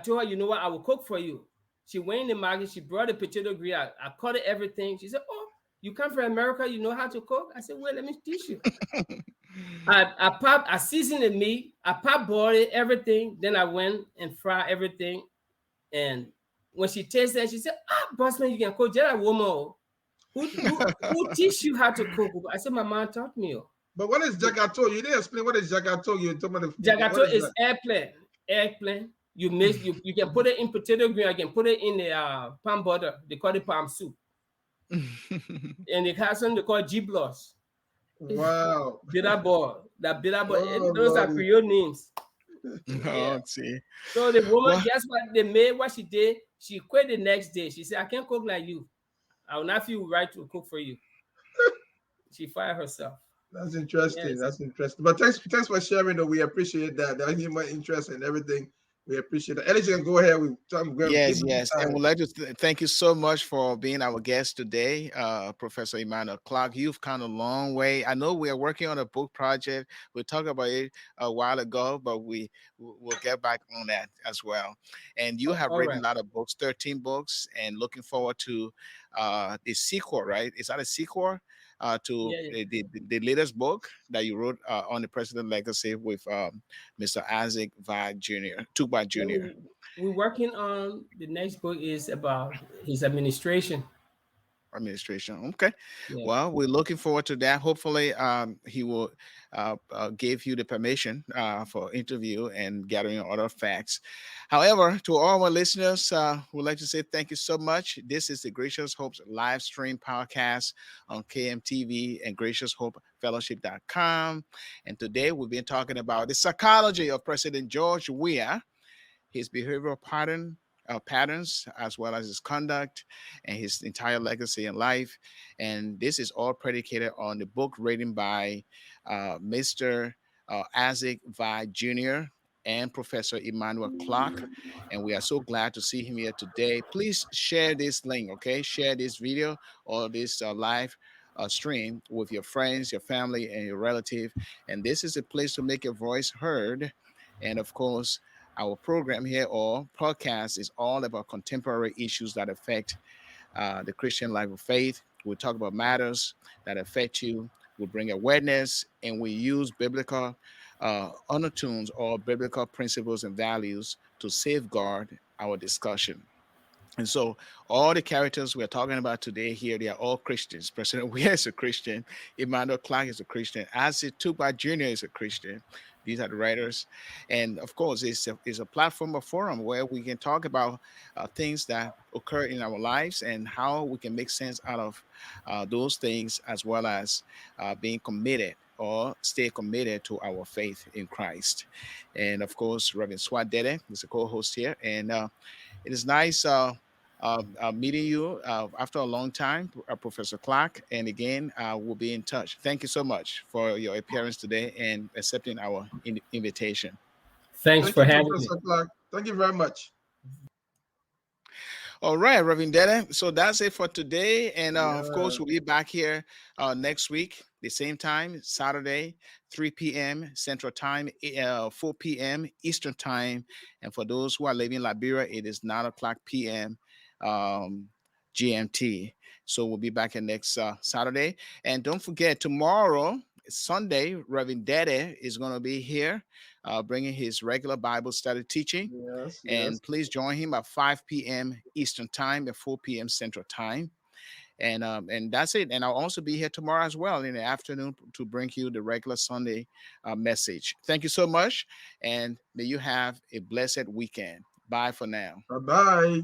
told her, you know what, I will cook for you. She went in the market. She brought a potato grill. I cut it everything. She said, "Oh, you come from America. You know how to cook?" I said, "Well, let me teach you." I seasoned the meat, I pop boiled it, everything. Then I went and fried everything. And when she tasted it, she said, Bossman, you can cook. Just a woman. Who teach you how to cook? I said, my mom taught me. But what is jagato? You didn't explain what is jagato. You're talking about what Jagato is is that? airplane. Airplane. You can put it in potato green. I can put it in the palm butter. They call it palm soup. And it has something they call G-bloss. Wow. Bitter ball. That bitter ball. Oh Those are Lordy. Creole names. Yeah. Oh, see. So the woman, Well, guess what they made? What she did? She quit the next day. She said, "I can't cook like you. I will not feel right to cook for you." She fired herself. That's interesting. Yes. That's interesting. But thanks for sharing. Though we appreciate that. The human interest and everything. We appreciate that. Elijah, go ahead. I'm going to give yes, you yes. And time. we'd like to thank you so much for being our guest today, Professor Emmanuel Clarke. You've come a long way. I know we are working on a book project. We talked about it a while ago, but we'll get back on that as well. And you have All written right. a lot of books, 13 books, and looking forward to the sequel, right? Is that a sequel to Yeah, yeah. the latest book that you wrote on the president legacy with Mr. Isaac Vah Jr., Tuba Yeah, Jr. we're working on the next book is about his administration. Administration. Okay. Yeah. Well, we're looking forward to that. Hopefully, he will give you the permission for interview and gathering other facts. However, to all our listeners, we'd like to say thank you so much. This is the Gracious Hope's live stream podcast on KMTV and Gracious Hope Fellowship.com. And today we've been talking about the psychology of President George Weah, his behavioral patterns, as well as his conduct and his entire legacy in life. And this is all predicated on the book written by Mr. Isaac Vah Jr. and Professor Emmanuel Clarke. And we are so glad to see him here today. Please share this link, okay? Share this video or this live stream with your friends, your family, and your relative. And this is a place to make your voice heard. And of course, our program here or podcast is all about contemporary issues that affect the Christian life of faith. We'll talk about matters that affect you. We'll bring awareness, and we use biblical undertones or biblical principles and values to safeguard our discussion. And so all the characters we're talking about today here, they are all Christians. President Weah is a Christian. Emmanuel Clarke is a Christian. Isaac Vah Jr. is a Christian. These are the writers. And of course, it's a platform, a forum where we can talk about things that occur in our lives and how we can make sense out of those things, as well as being committed or stay committed to our faith in Christ. And of course, Reverend Suah Deddeh is a co-host here. And it is nice meeting you after a long time, Professor Clarke. And again, we'll be in touch. Thank you so much for your appearance today and accepting our invitation. Thanks Thank for you, having me. Professor Clarke. Thank you very much. All right, Reverend Deddeh. So that's it for today. And of Yeah. course, we'll be back here next week, the same time, Saturday, 3 p.m. Central Time, 4 p.m. Eastern Time. And for those who are living in Liberia, it is 9 o'clock p.m. GMT. So we'll be back here next Saturday. And don't forget, tomorrow, Sunday, Reverend Deddeh is going to be here bringing his regular Bible study teaching. Yes, yes. And please join him at 5 p.m. Eastern Time and 4 p.m. Central Time. And that's it. And I'll also be here tomorrow as well in the afternoon to bring you the regular Sunday message. Thank you so much. And may you have a blessed weekend. Bye for now. Bye-bye.